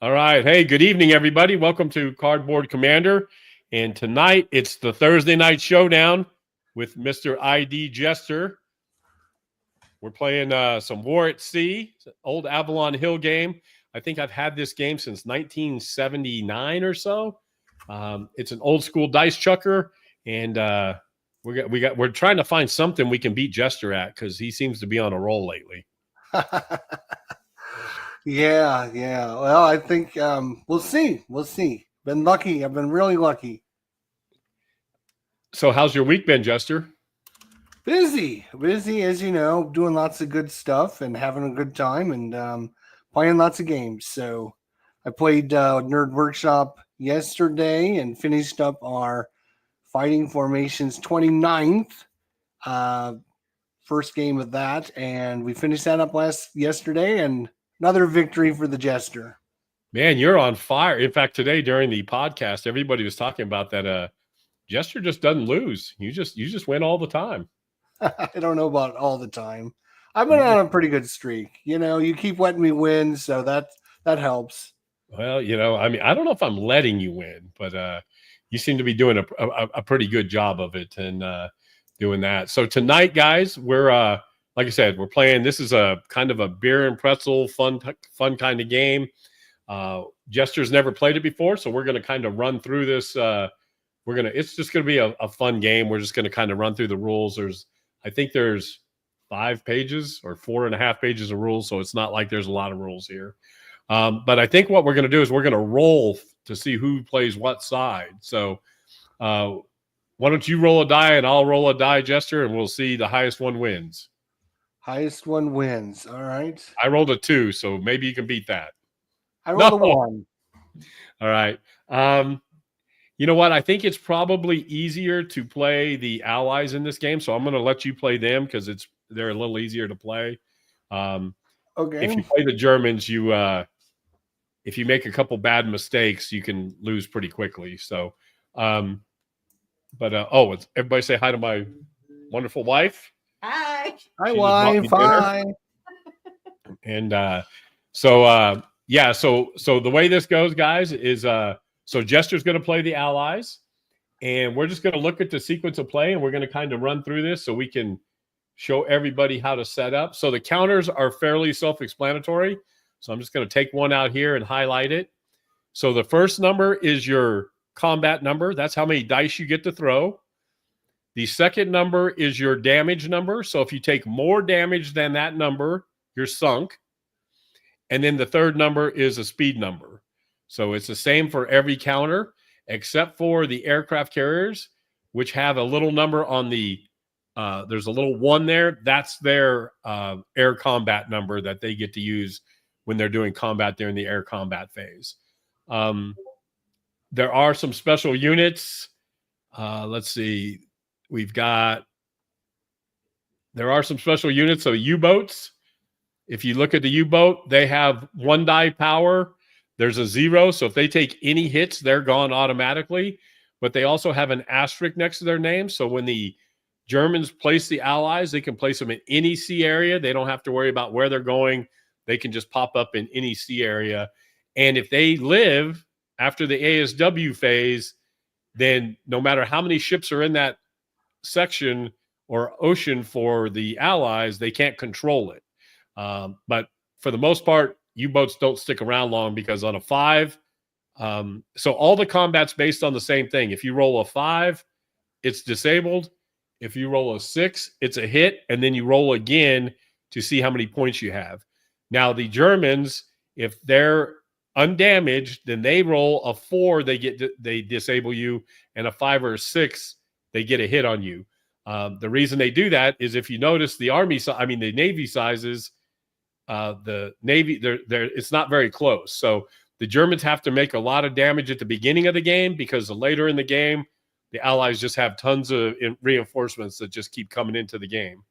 All right. Hey, good evening, everybody. Welcome to Cardboard Commander. And tonight it's the Thursday night showdown with Mr. IDJester. We're playing some War at Sea, old Avalon Hill game. I think I've had this game since 1979 or so. It's an old school dice chucker, and we're trying to find something we can beat Jester at because he seems to be on a roll lately. Yeah. Well, I think we'll see. Been lucky. I've been really lucky. So how's your week been, Jester? Busy, as you know, doing lots of good stuff and having a good time and playing lots of games. So I played Nerd Workshop yesterday and finished up our Fighting Formations 29th first game of that, and we finished that up yesterday, and another victory for the Jester. Man, you're on fire. In fact, today during the podcast, everybody was talking about that Jester just doesn't lose. You just win all the time. I don't know about all the time. I've been on a pretty good streak. You know, you keep letting me win, so that helps. Well, I mean, I don't know if I'm letting you win, but you seem to be doing a pretty good job of it and doing that. So tonight, guys, we're like I said, we're playing. This is a kind of a beer and pretzel fun kind of game. Jester's never played it before, so we're going to kind of run through this. It's just going to be a fun game. We're just going to kind of run through the rules. I think there's 5 pages or 4.5 pages of rules, so it's not like there's a lot of rules here. But I think what we're going to do is we're going to roll to see who plays what side. So why don't you roll a die and I'll roll a die, Jester, and we'll see the highest one wins. Highest one wins. All right. I rolled a 2, so maybe you can beat that. I rolled a 1. All right. You know what? I think it's probably easier to play the allies in this game, so I'm going to let you play them because they're a little easier to play. Okay. If you play the Germans, if you make a couple bad mistakes, you can lose pretty quickly. So, everybody say hi to my wonderful wife. Hi. Hi, wife. Hi. And so the way this goes, guys, is so Jester's going to play the allies, and we're just going to look at the sequence of play, and we're going to kind of run through this so we can show everybody how to set up. So the counters are fairly self-explanatory. So I'm just going to take one out here and highlight it. So the first number is your combat number. That's how many dice you get to throw. The second number is your damage number. So if you take more damage than that number, you're sunk. And then the third number is a speed number. So it's the same for every counter, except for the aircraft carriers, which have a little number on the there's a little 1 there. That's their air combat number that they get to use when they're doing combat during the air combat phase. There are some special units. Let's see. There are some special units. So U-boats, if you look at the U-boat, they have 1 die power. There's a 0. So if they take any hits, they're gone automatically. But they also have an asterisk next to their name. So when the Germans place the allies, they can place them in any sea area. They don't have to worry about where they're going. They can just pop up in any sea area. And if they live after the ASW phase, then no matter how many ships are in that section or ocean for the allies, they can't control it. But for the most part, U-boats don't stick around long because on a 5, so all the combat's based on the same thing. If you roll a 5, it's disabled. If you roll a 6, it's a hit, and then you roll again to see how many points you have. Now, the Germans, if they're undamaged, then they roll a 4, they disable you, and a 5 or a 6, they get a hit on you. The reason they do that is if you notice the Navy sizes, the Navy, it's not very close. So the Germans have to make a lot of damage at the beginning of the game because later in the game, the Allies just have tons of reinforcements that just keep coming into the game.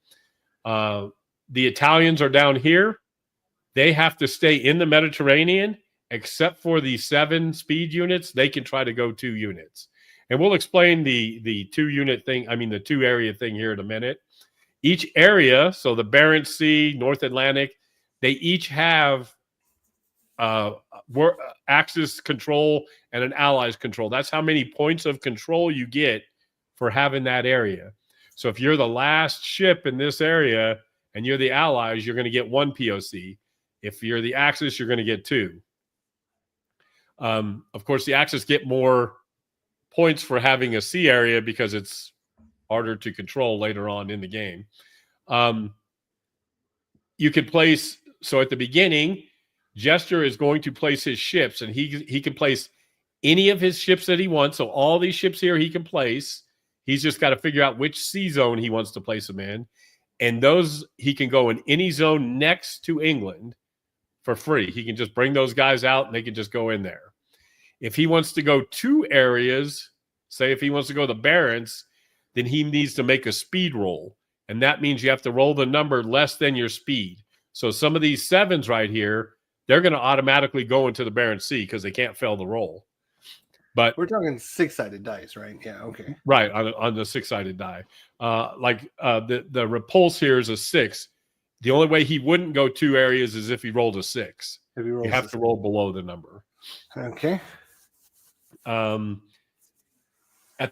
The Italians are down here. They have to stay in the Mediterranean, except for the 7 speed units. They can try to go 2 units. And we'll explain the 2-unit thing, the 2-area thing here in a minute. Each area, so the Barents Sea, North Atlantic, they each have Axis control and an allies control. That's how many points of control you get for having that area. So if you're the last ship in this area and you're the allies, you're going to get 1 POC. If you're the Axis, you're going to get 2. Of course, the Axis get more points for having a sea area because it's harder to control later on in the game. You could place, so at the beginning, Jester is going to place his ships, and he can place any of his ships that he wants. So all these ships here he can place. He's just got to figure out which sea zone he wants to place them in. And those, he can go in any zone next to England for free. He can just bring those guys out and they can just go in there. If he wants to go 2 areas, say if he wants to go to the Barents, then he needs to make a speed roll. And that means you have to roll the number less than your speed. So some of these 7s right here, they're going to automatically go into the Barents Sea because they can't fail the roll. But we're talking 6-sided dice, right? Yeah, okay. Right, on the 6-sided die. The repulse here is a 6. The only way he wouldn't go 2 areas is if he rolled a 6. You have to roll below the number. Okay. At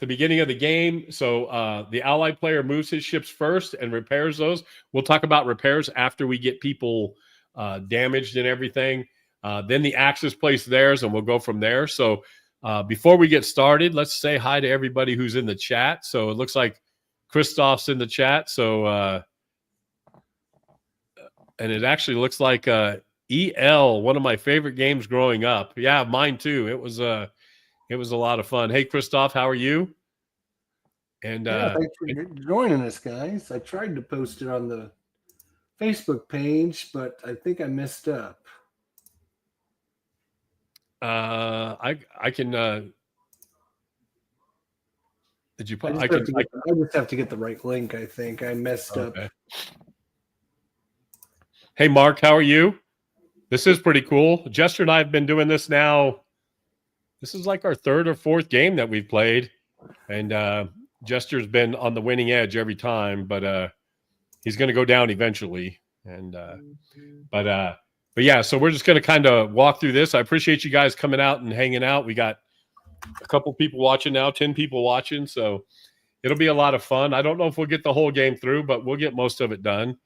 the beginning of the game, so the allied player moves his ships first and repairs those. We'll talk about repairs after we get people damaged and everything. Then the Axis place theirs, and we'll go from there. So before we get started, let's say hi to everybody who's in the chat. So it looks like Christoph's in the chat. So, and it actually looks like EL, one of my favorite games growing up. Yeah, mine too. It was a lot of fun. Hey, Christoph, how are you? And thanks for joining us, guys. I tried to post it on the Facebook page, but I think I messed up. I can. Did you put? I just have to get the right link. I think I messed up. Hey, Mark, how are you? This is pretty cool. Jester and I have been doing this now. This is like our 3rd or 4th game that we've played, and Jester's been on the winning edge every time, but he's going to go down eventually. And but yeah, so we're just going to kind of walk through this. I appreciate you guys coming out and hanging out. We got a couple people watching now, 10 people watching, so it'll be a lot of fun. I don't know if we'll get the whole game through, but we'll get most of it done.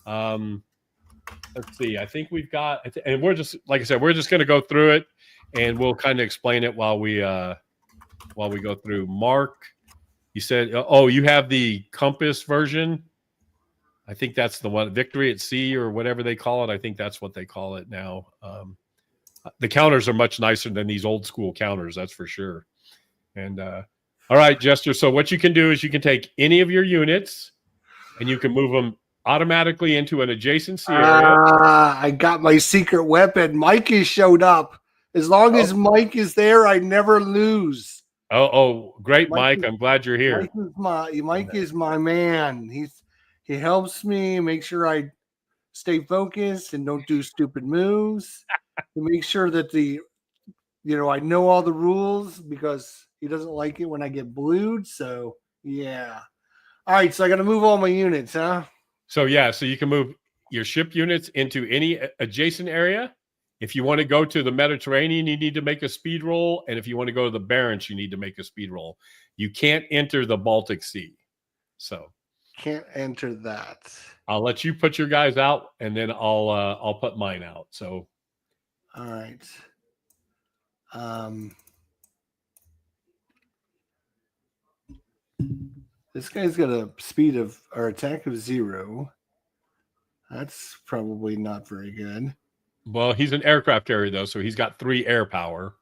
Let's see. I think we've got, and we're just, like I said, we're just going to go through it, and we'll kind of explain it while we go through. Mark, you said, oh, you have the Compass version. I think that's the one, Victory at Sea or whatever they call it. I think that's what they call it now. The counters are much nicer than these old school counters, that's for sure. And all right, Jester. So what you can do is you can take any of your units and you can move them automatically into an adjacent sea area. I got my secret weapon. Mike has showed up. As long as Mike is there, I never lose. Oh, great, Mike. I'm glad you're here. Mike is my man. He helps me make sure I stay focused and don't do stupid moves. To make sure that I know all the rules because he doesn't like it when I get blued. So yeah. All right, so I got to move all my units, huh? So yeah, so you can move your ship units into any adjacent area. If you want to go to the Mediterranean, you need to make a speed roll, and if you want to go to the Barents, you need to make a speed roll. You can't enter the Baltic Sea. So can't enter that. I'll let you put your guys out, and then I'll put mine out. So all right. This guy's got a speed of or attack of 0. That's probably not very good. Well, he's an aircraft carrier though, so he's got 3 air power.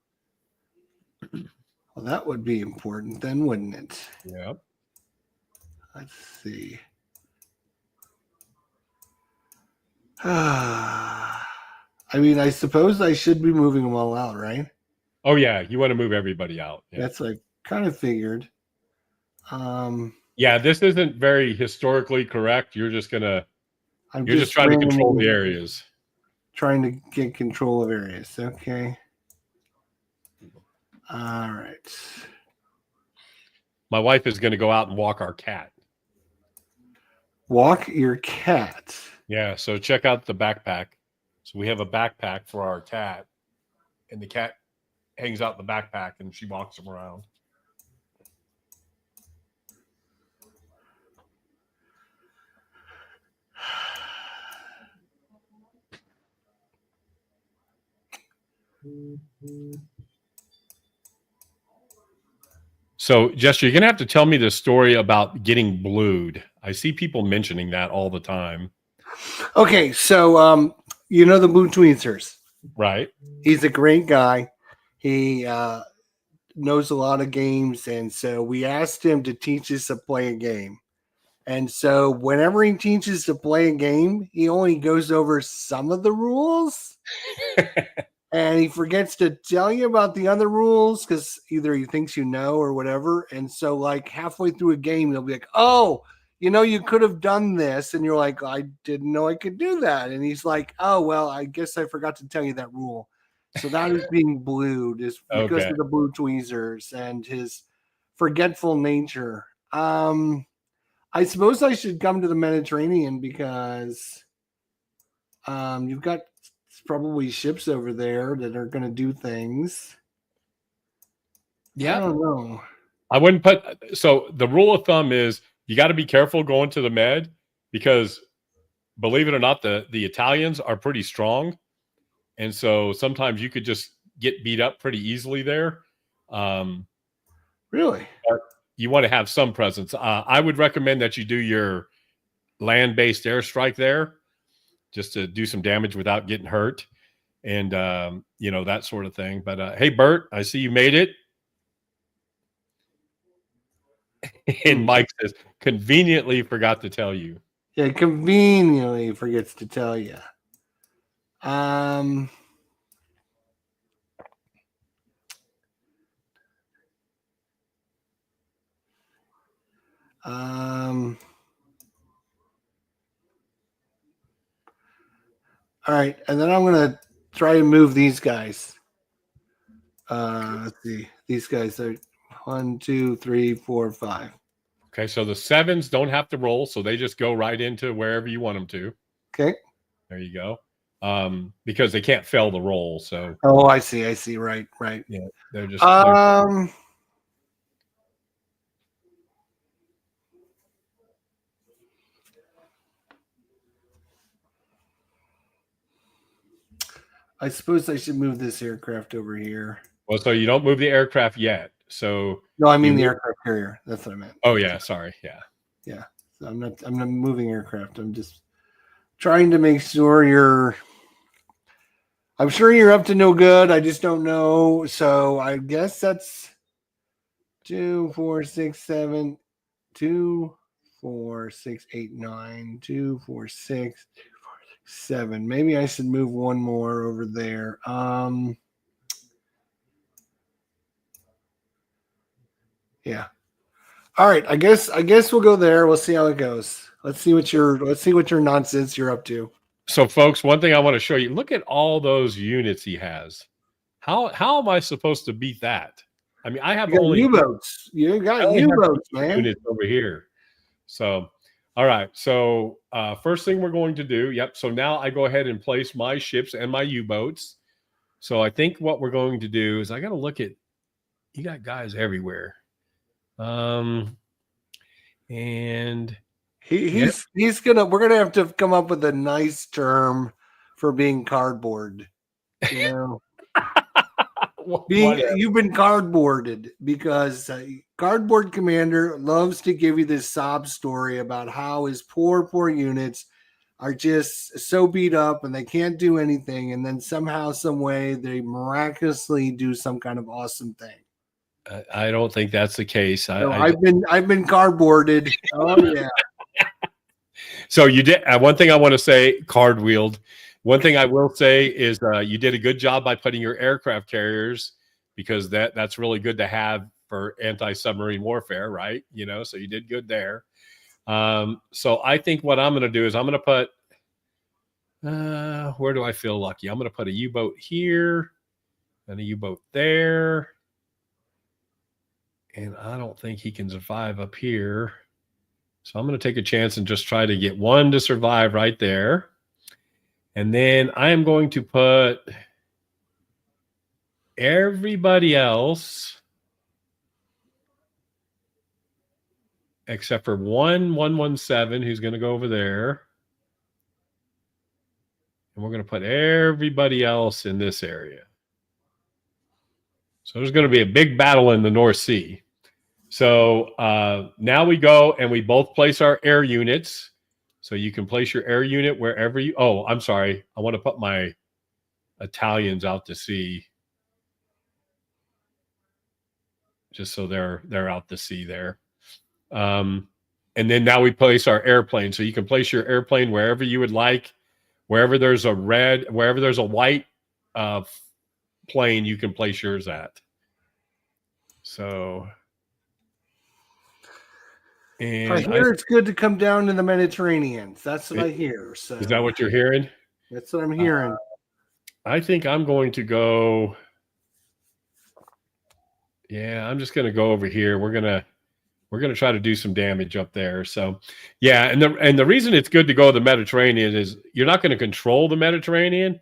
Well, that would be important then, wouldn't it? Yeah. Let's see. I mean, I suppose I should be moving them all out, right? Oh yeah, you want to move everybody out. Yeah. That's what I kind of figured. Yeah, this isn't very historically correct. You're just trying to control the areas. Trying to get control of areas. Okay. All right. My wife is going to go out and walk our cat. Walk your cat. Yeah, so check out the backpack. So we have a backpack for our cat, and the cat hangs out in the backpack and she walks him around. So, Jester, you're going to have to tell me the story about getting blued. I see people mentioning that all the time. Okay, so you know the Blue Tweezers. Right. He's a great guy. He knows a lot of games, and so we asked him to teach us to play a game. And so whenever he teaches to play a game, he only goes over some of the rules. And he forgets to tell you about the other rules because either he thinks you know or whatever. And so, like, halfway through a game, he'll be like, oh, you know, you could have done this. And you're like, I didn't know I could do that. And he's like, oh, well, I guess I forgot to tell you that rule. So that is being blued is because Okay. of the Blue Tweezers and his forgetful nature. I suppose I should come to the Mediterranean because you've got probably ships over there that are going to do things. Yeah. I don't know. I wouldn't put, so the rule of thumb is you got to be careful going to the Med because believe it or not, the Italians are pretty strong. And so sometimes you could just get beat up pretty easily there. Really? But you want to have some presence. I would recommend that you do your land-based airstrike there just to do some damage without getting hurt and, you know, that sort of thing. But hey, Bert, I see you made it. And Mike says, conveniently forgot to tell you. Yeah, conveniently forgets to tell you. All right, and then I'm gonna try and move these guys. Let's see. These guys are 1, 2, 3, 4, 5. Okay, so the 7s don't have to roll, so they just go right into wherever you want them to. Okay. There you go. Because they can't fail the roll. So oh, I see. Right. Yeah, they're just I suppose I should move this aircraft over here. Well, so you don't move the aircraft yet. So no, I mean the aircraft carrier. That's what I meant. Oh yeah, sorry. Yeah. So I'm not moving aircraft. I'm just trying to make sure I'm sure you're up to no good. I just don't know. So I guess that's 2, 4, 6, 7, 2, 4, 6, 8, 9, 2, 4, 6, 7. Maybe I should move one more over there. Yeah. All right. I guess we'll go there. We'll see how it goes. Let's see what your nonsense you're up to. So, folks, one thing I want to show you. Look at all those units he has. How am I supposed to beat that? I mean, I have only U-boats. You got U-boats, man. Units over here. So, all right. So, first thing we're going to do. Yep. So now I go ahead and place my ships and my U-boats. So I think what we're going to do is I got to look at. You got guys everywhere. And we're gonna have to come up with a nice term for being cardboard. You know, you've been cardboarded because Cardboard Commander loves to give you this sob story about how his poor units are just so beat up and they can't do anything, and then somehow, some way, they miraculously do some kind of awesome thing. I don't think that's the case. I've been cardboarded. Oh yeah. So you did one thing I want to say, card wheeled. One thing I will say is you did a good job by putting your aircraft carriers because that's really good to have for anti-submarine warfare, right? You know, so you did good there. So I think what I'm going to do is I'm going to put where do I feel lucky? I'm going to put a U-boat here and a U-boat there. And I don't think he can survive up here. So I'm going to take a chance and just try to get one to survive right there. And then I am going to put everybody else except for 117 who's going to go over there. And we're going to put everybody else in this area. So there's going to be a big battle in the North Sea. So now we go and we both place our air units. So you can place your air unit wherever you... Oh, I'm sorry. I want to put my Italians out to sea. Just so they're out to sea there. And then now we place our airplane. So you can place your airplane wherever you would like. Wherever there's a white plane, you can place yours at. So... And I hear it's good to come down to the Mediterranean. That's what I hear. So is that what you're hearing? That's what I'm hearing. I think I'm going to go. Yeah, I'm just going to go over here. We're gonna try to do some damage up there. So, yeah, and the reason it's good to go to the Mediterranean is you're not going to control the Mediterranean,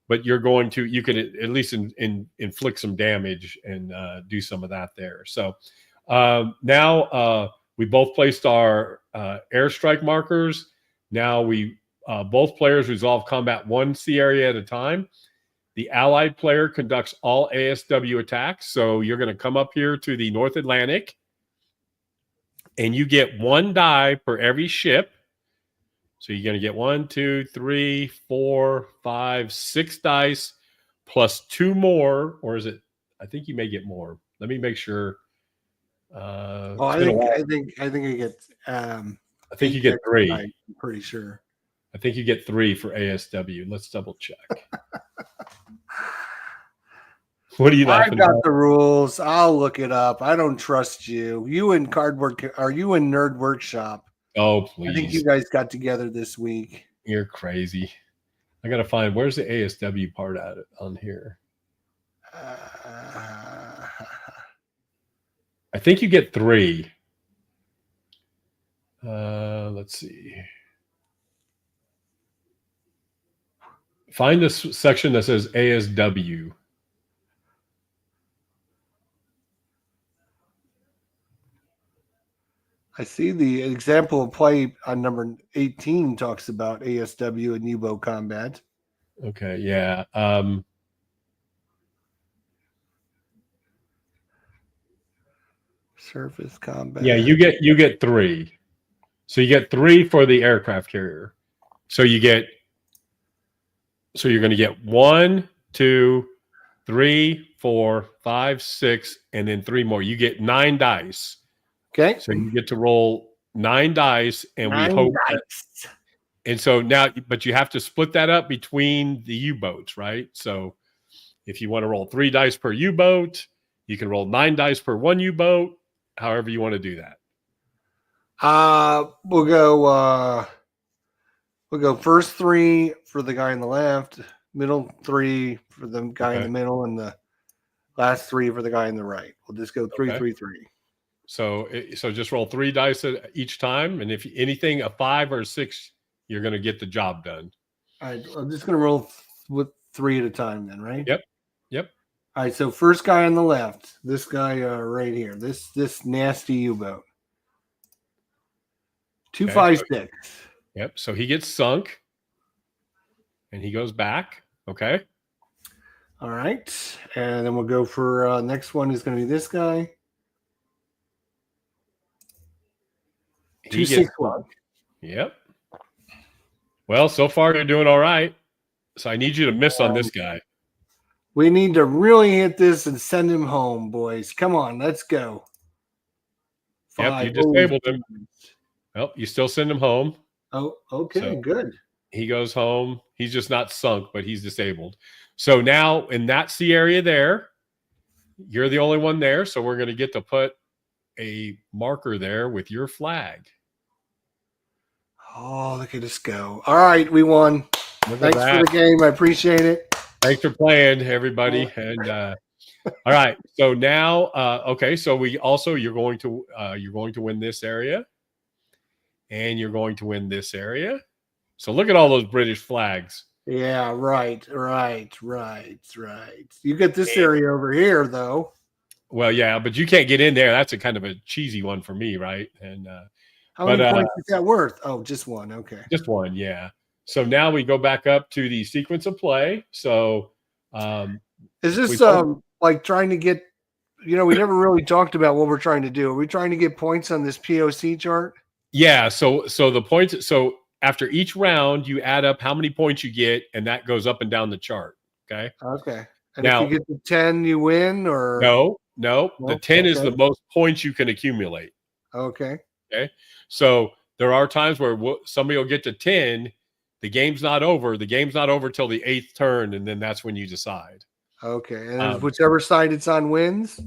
but you can at least inflict some damage and do some of that there. So now. We both placed our airstrike markers. Now we both players resolve combat one sea area at a time. The allied player conducts all ASW attacks. So you're going to come up here to the North Atlantic, and you get 1 die per every ship. So you're going to get 1, 2, 3, 4, 5, 6 dice plus 2 more, or is it? I think you may get more. Let me make sure. I think I get. I think you get 3. I'm pretty sure. I think you get 3 for ASW. Let's double check. What are you laughing I've got about? the rules. I'll look it up. I don't trust you. You and Nerd Workshop? Oh, please. I think you guys got together this week. You're crazy. I got to find where's the ASW part at it on here. I think you get 3. Let's see. Find this section that says ASW. I see the example of play on number 18 talks about ASW and U-boat combat. Okay, yeah. Surface combat. Yeah, you get 3. So you get 3 for the aircraft carrier. So you're going to get 1, 2, 3, 4, 5, 6, and then 3 more. You get 9 dice. Okay. So you get to roll 9 dice, and we hope that, and so now, but you have to split that up between the U-boats, right? So if you want to roll 3 dice per U-boat, you can roll 9 dice per one U-boat, however you want to do that. We'll go first 3 for the guy on the left, middle 3 for the guy in the middle, and the last 3 for the guy on the right. We'll just go 3, 3, 3. So just roll 3 dice each time, and if anything, a 5 or a 6, you're going to get the job done. All right, I'm just going to roll with 3 at a time then, right? Yep. All right, so first guy on the left, this guy right here, this nasty U-boat. 2, 5, 6. Yep. So he gets sunk, and he goes back. Okay. All right, and then we'll go for next one is going to be this guy. 2, 6, 1. Yep. Well, so far you're doing all right. So I need you to miss on this guy. We need to really hit this and send him home, boys. Come on, let's go. 5. Yep, you disabled him. Well, you still send him home. Oh, okay, so good. He goes home. He's just not sunk, but he's disabled. So now in that sea area there, you're the only one there. So we're going to get to put a marker there with your flag. Oh, look at us go. All right, we won. Thanks for the game. I appreciate it. Thanks for playing, everybody. And all right. So now, okay. So you're going to win this area, and you're going to win this area. So look at all those British flags. Yeah, right. You get this area over here, though. Well, yeah, but you can't get in there. That's a kind of a cheesy one for me, right? And How but many points is that worth? Oh, just one. Okay. just one, yeah. So now we go back up to the sequence of play. So Is this we like trying to get? We never really talked about what we're trying to do. Are we trying to get points on this POC chart? yeah. So the points. So after each round, you add up how many points you get, and that goes up and down the chart. Okay. Okay. And Now, if you get to 10, you win, or no. The no? 10 is Okay. the most points you can accumulate. Okay. Okay. So there are times where somebody will get to 10. The game's not over. The game's not over till the 8th turn, and then that's when you decide. Okay. And whichever side it's on wins.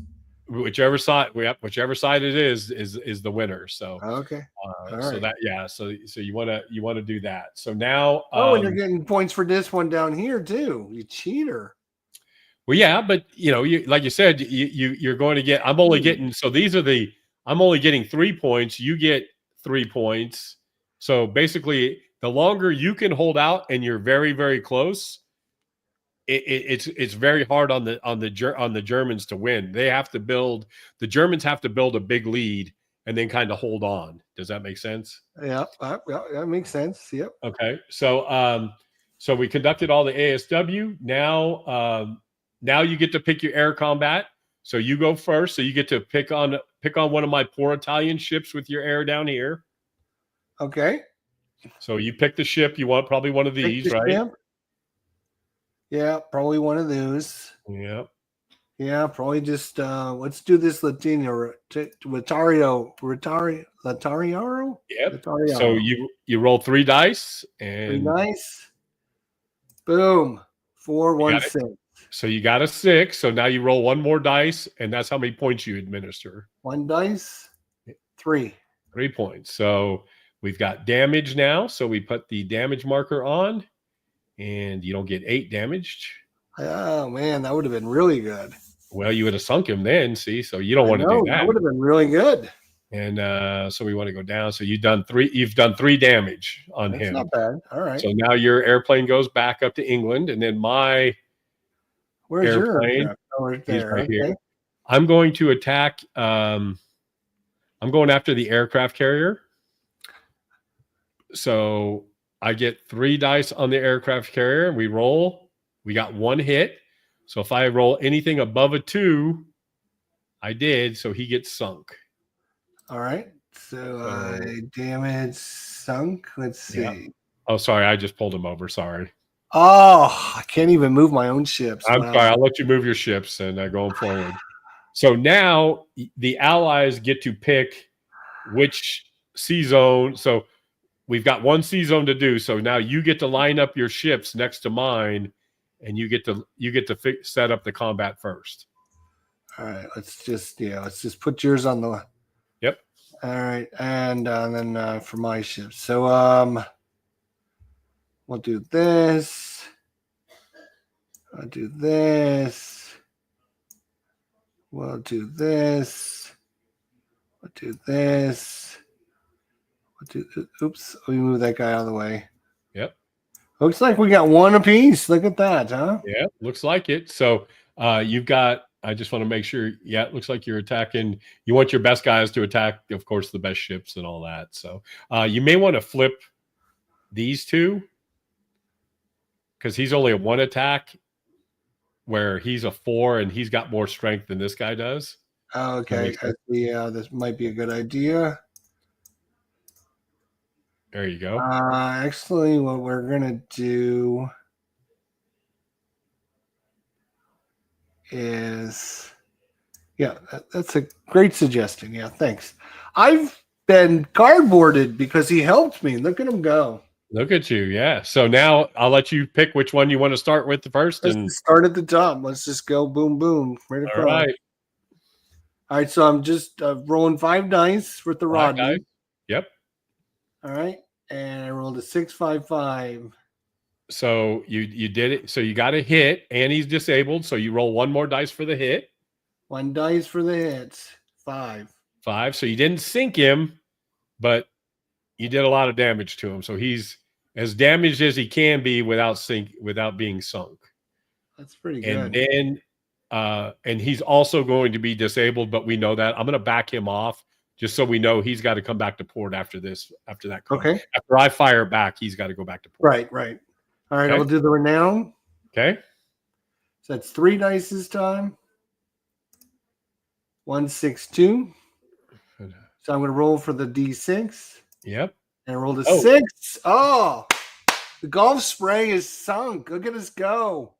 Whichever side it is the winner. So okay. So right. that so you want to do that. So now and you're getting points for this one down here too. You cheater. Well, yeah, but like you said, you're going to get. I'm only getting. So I'm only getting 3 points. You get 3 points. So basically, the longer you can hold out, and you're very, very close, it's very hard on the Germans to win. The Germans have to build a big lead and then kind of hold on. Does that make sense? Yeah, that makes sense. Yep. Okay, so so we conducted all the ASW. Now you get to pick your air combat. So you go first. So you get to pick on one of my poor Italian ships with your air down here. Okay. So you pick the ship. You want probably one of these, right? Ship? Yeah, probably one of those. Yeah. Yeah, probably just let's do this Latino Latario. Yep. So you roll 3 dice and 3 dice. Boom. 4, 1, 6. So you got a 6. So now you roll 1 more dice, and that's how many points you administer. 1 dice, 3. 3 points. So we've got damage now. So we put the damage marker on, and you don't get 8 damaged. Oh man, that would have been really good. Well, you would have sunk him then. See, so you don't want to do that. That would have been really good. And so we want to go down. So you've done 3 damage on him. Not bad. All right. So now your airplane goes back up to England, and then my where's airplane? Your right there. Right here. I'm going to attack. I'm going after the aircraft carrier. So I get 3 dice on the aircraft carrier. We roll. We got 1 hit. So if I roll anything above a 2, I did. So he gets sunk. All right. So I damage sunk. Let's see. Yeah. Oh, sorry. I just pulled him over. Sorry. Oh, I can't even move my own ships. I'm sorry. I'll let you move your ships and going forward. So now the Allies get to pick which sea zone. So we've got 1 sea zone to do. So now you get to line up your ships next to mine, and you get to set up the combat first. All right. Let's just put yours on the. Yep. All right, and then for my ships. So we'll do this. I'll do this. We'll do this. We'll do this. We'll do. Oops! We move that guy out of the way. Yep. Looks like we got 1 apiece. Look at that, huh? Yeah, looks like it. So you've got. I just want to make sure. Yeah, it looks like you're attacking. You want your best guys to attack, of course, the best ships and all that. So you may want to flip these 2, because he's only a 1 attack, where he's a 4 and he's got more strength than this guy does. Oh, okay. Yeah, this might be a good idea. There you go. Actually, what we're gonna do is, that's a great suggestion. Yeah, thanks. I've been cardboarded because he helped me. Look at him go. Look at you. Yeah. So now I'll let you pick which one you want to start with first. Let's start at the top. Let's just go boom, boom. Right across. All right. So I'm just rolling 5 dice with the Rodney. Yep. All right. And I rolled a 6, 5, 5. So you did it. So you got a hit, and he's disabled. So you roll 1 more dice for the hit. 1 dice for the hits. 5. 5. So you didn't sink him, but you did a lot of damage to him. So he's as damaged as he can be without being sunk. That's pretty And good. then and he's also going to be disabled, but we know that. I'm going to back him off just so we know he's got to come back to port after that card. Okay. After I fire back, he's got to go back to port. Right. All right, Okay. I will do the renown. Okay. So that's 3 dice this time. 1, 6, 2. So I'm going to roll for the D6. Yep. And I rolled a 6. Oh, the golf spray is sunk. Look at us go.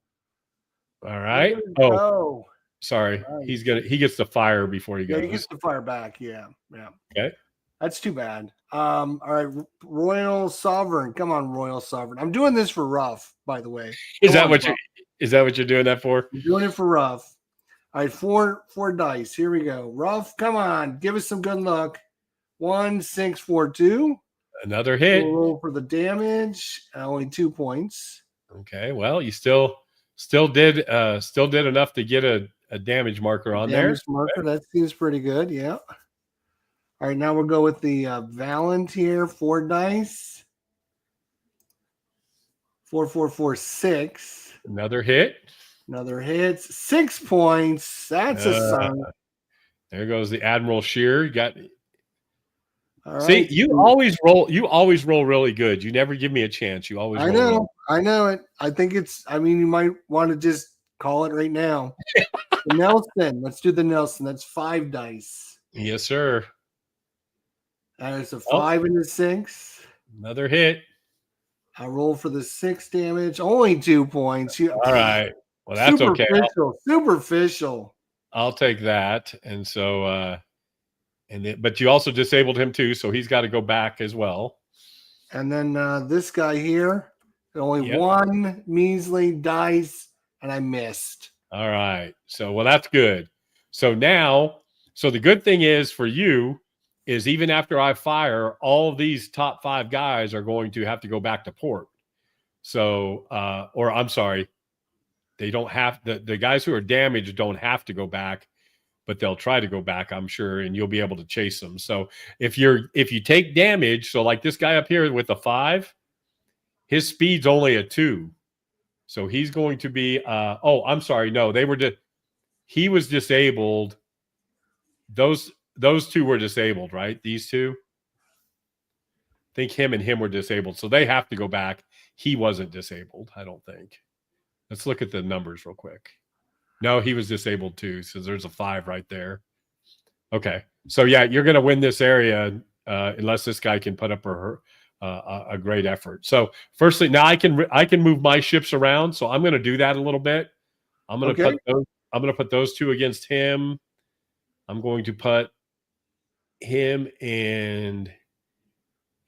All right. Go. Sorry. Nice. He gets to fire before he goes. Yeah, he gets to fire back. Yeah. Okay. That's too bad. All right, Royal Sovereign. Come on, Royal Sovereign. I'm doing this for Ruff, by the way. Is that what you're doing that for? I'm doing it for Ruff. All right, four dice. Here we go. Ruff, come on. Give us some good luck. 1, 6, 4, 2. Another hit. We'll roll for the damage. Only 2 points. Okay. Well, you still did enough to get a damage marker on there. Damage marker. That seems pretty good. Yeah. All right, now we'll go with the Volunteer. 4 dice. 4, 4, 4, 6. Another hit. Another hit. 6 points. That's a sign. There goes the Admiral Shear. You got. All right. See, you always roll really good. You never give me a chance. You always. I know it. I think it's. I mean, you might want to just call it right now. The Nelson. Let's do the Nelson. That's 5 dice. Yes, sir. That is a 5 and a 6. Another hit. I roll for the 6 damage. Only 2 points. All right. Well, that's okay. Superficial. I'll take that. And so, but you also disabled him too, so he's got to go back as well. And then this guy here, only 1 measly dice, and I missed. All right. So, well, that's good. So now, the good thing is for you is even after I fire, all of these top 5 guys are going to have to go back to port. So, or I'm sorry, they don't have the guys who are damaged don't have to go back, but they'll try to go back, I'm sure, and you'll be able to chase them. So if you take damage, so like this guy up here with a 5, his speed's only a 2. So he's going to be I'm sorry, no, he was disabled. Those 2 were disabled, right? These 2? I think him and him were disabled. So they have to go back. He wasn't disabled, I don't think. Let's look at the numbers real quick. No, he was disabled too. So there's a 5 right there. Okay. So yeah, you're going to win this area unless this guy can put up a great effort. So firstly, now I can move my ships around. So I'm going to do that a little bit. I'm going to put those 2 against him. I'm going to put him and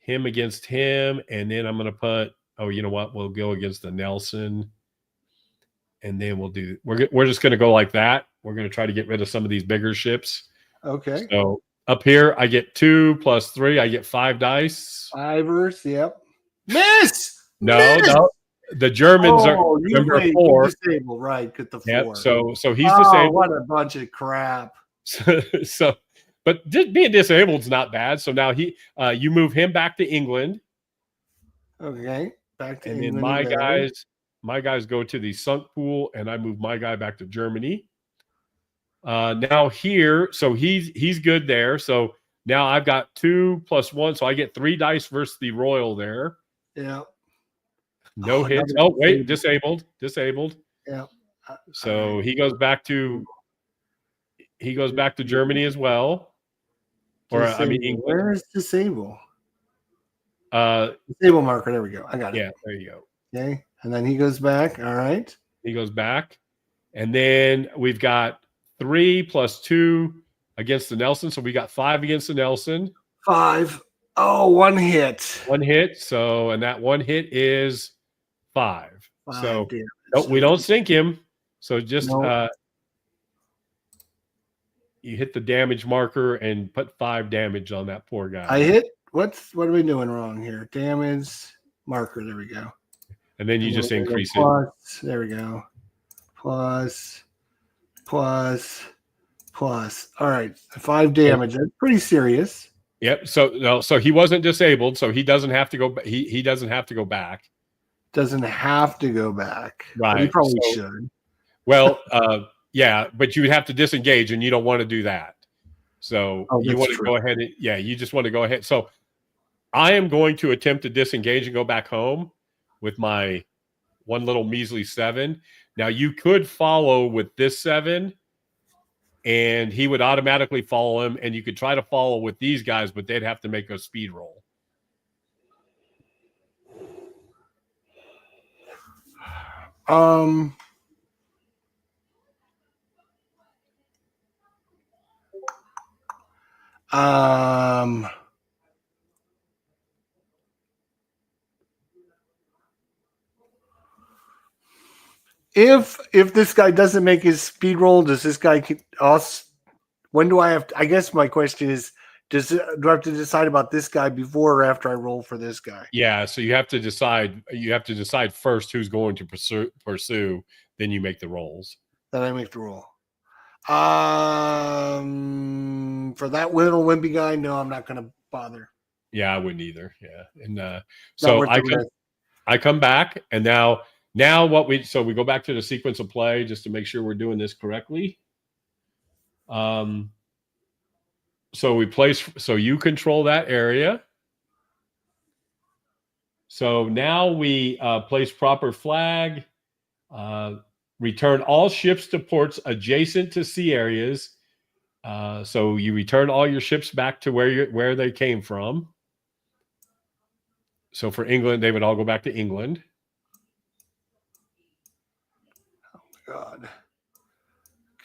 him against him, and then I'm going to put. Oh, you know what? We'll go against the Nelson, and then we're just going to go like that. We're going to try to get rid of some of these bigger ships. Okay. So up here, I get 2 plus 3. I get 5 dice. 5ers. Yep. Miss. No. The Germans are number 4. Disabled, right? Get the 4. Yep. So he's disabled. What a bunch of crap. But being disabled is not bad. So now you move him back to England. Okay, back to England. And then my guys go to the sunk pool, and I move my guy back to Germany. Now here, so he's good there. So now I've got 2 plus 1, so I get 3 dice versus the Royal there. Yeah. No hits. Oh wait, disabled. Yeah. So he goes back to Germany as well. Or I mean, England. Where is disable? Disable marker. There we go. I got it. Yeah, there you go. Okay, and then he goes back. All right. He goes back, and then we've got 3 plus 2 against the Nelson. So we got 5 against the Nelson. 5. Oh, 1 hit. 1 hit. So, and that 1 hit is 5. So no, we don't sink him. So just you hit the damage marker and put 5 damage on that poor guy. I hit. What are we doing wrong here? Damage marker. There we go. And then you just increase it. There we go. Plus. All right. 5 damage. That's pretty serious. Yep. So no, so he wasn't disabled, so he doesn't have to go. He doesn't have to go back. Doesn't have to go back. Right. But he probably So, should. well, yeah, but you would have to disengage, and you don't want to do that. So you want to go ahead and you just want to go ahead. So I am going to attempt to disengage and go back home with my one little measly 7. Now you could follow with this 7, and he would automatically follow him, and you could try to follow with these guys, but they'd have to make a speed roll. If this guy doesn't make his speed roll, does this guy us? When do I have to, I guess my question is, do I have to decide about this guy before or after I roll for this guy? Yeah, so you have to decide. You have to decide first who's going to pursue. Then you make the rolls. Then I make the roll. For that little wimpy guy, no, I'm not going to bother. Yeah, I wouldn't either. Yeah, and so I come back, and now what we go back to the sequence of play just to make sure we're doing this correctly. So we place. So you control that area. So now we place proper flag. Return all ships to ports adjacent to sea areas. So you return all your ships back to where they came from. So for England, they would all go back to England. Oh my God.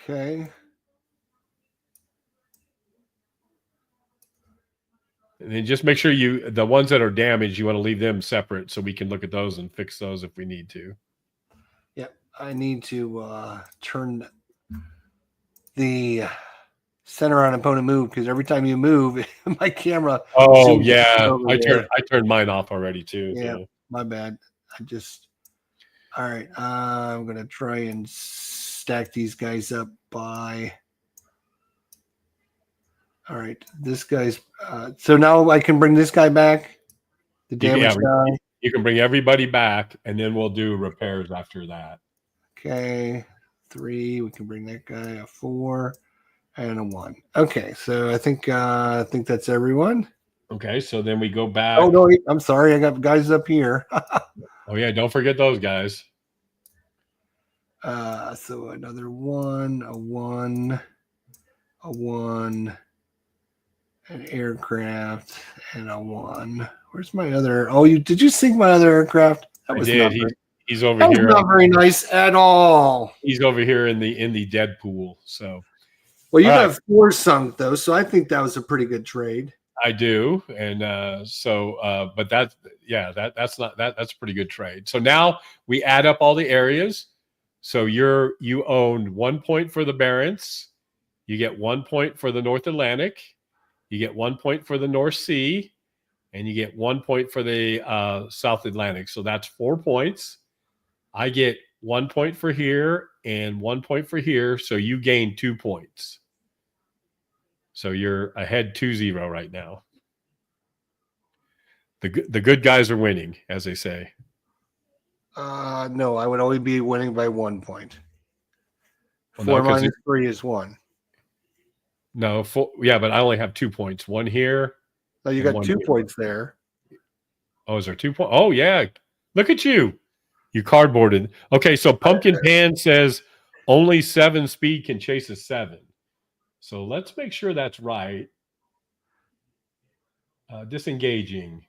Okay. And then just make sure the ones that are damaged, you want to leave them separate so we can look at those and fix those if we need to. Yep. I need to turn the center on opponent move, because every time you move, my camera. Oh yeah, I turned mine off already too. Yeah, so. My bad. All right. I'm gonna try and stack these guys up by. All right, this guy's. So now I can bring this guy back. The damage guy. You can bring everybody back, and then we'll do repairs after that. Okay, 3. We can bring that guy a 4 and a 1. Okay, so I think that's everyone. Okay, so then we go back. Oh no, I'm sorry, I got guys up here. Oh yeah, don't forget those guys. So another 1, a 1, a 1. An aircraft and a 1. Where's my other? Oh, did you sink my other aircraft? That was not he's over here. Not very nice at all. He's over here in the dead pool. So, well, you got 4 sunk though, so I think that was a pretty good trade. I do, and but that's a pretty good trade. So now we add up all the areas. So you own 1 point for the Barents. You get 1 point for the North Atlantic. You get 1 point for the North Sea, and you get 1 point for the South Atlantic. So that's 4 points. I get 1 point for here and 1 point for here. So you gain 2 points. So you're ahead 2-0 right now. The good guys are winning, as they say. No, I would only be winning by 1 point. Well, 4 minus 3 is 1. No, but I only have 2 points. 1 here. No, you got 2 points there. Oh, is there 2 points? Oh, yeah. Look at you. You cardboarded. Okay, so Pumpkin Pan says only 7 speed can chase a 7. So let's make sure that's right. Disengaging.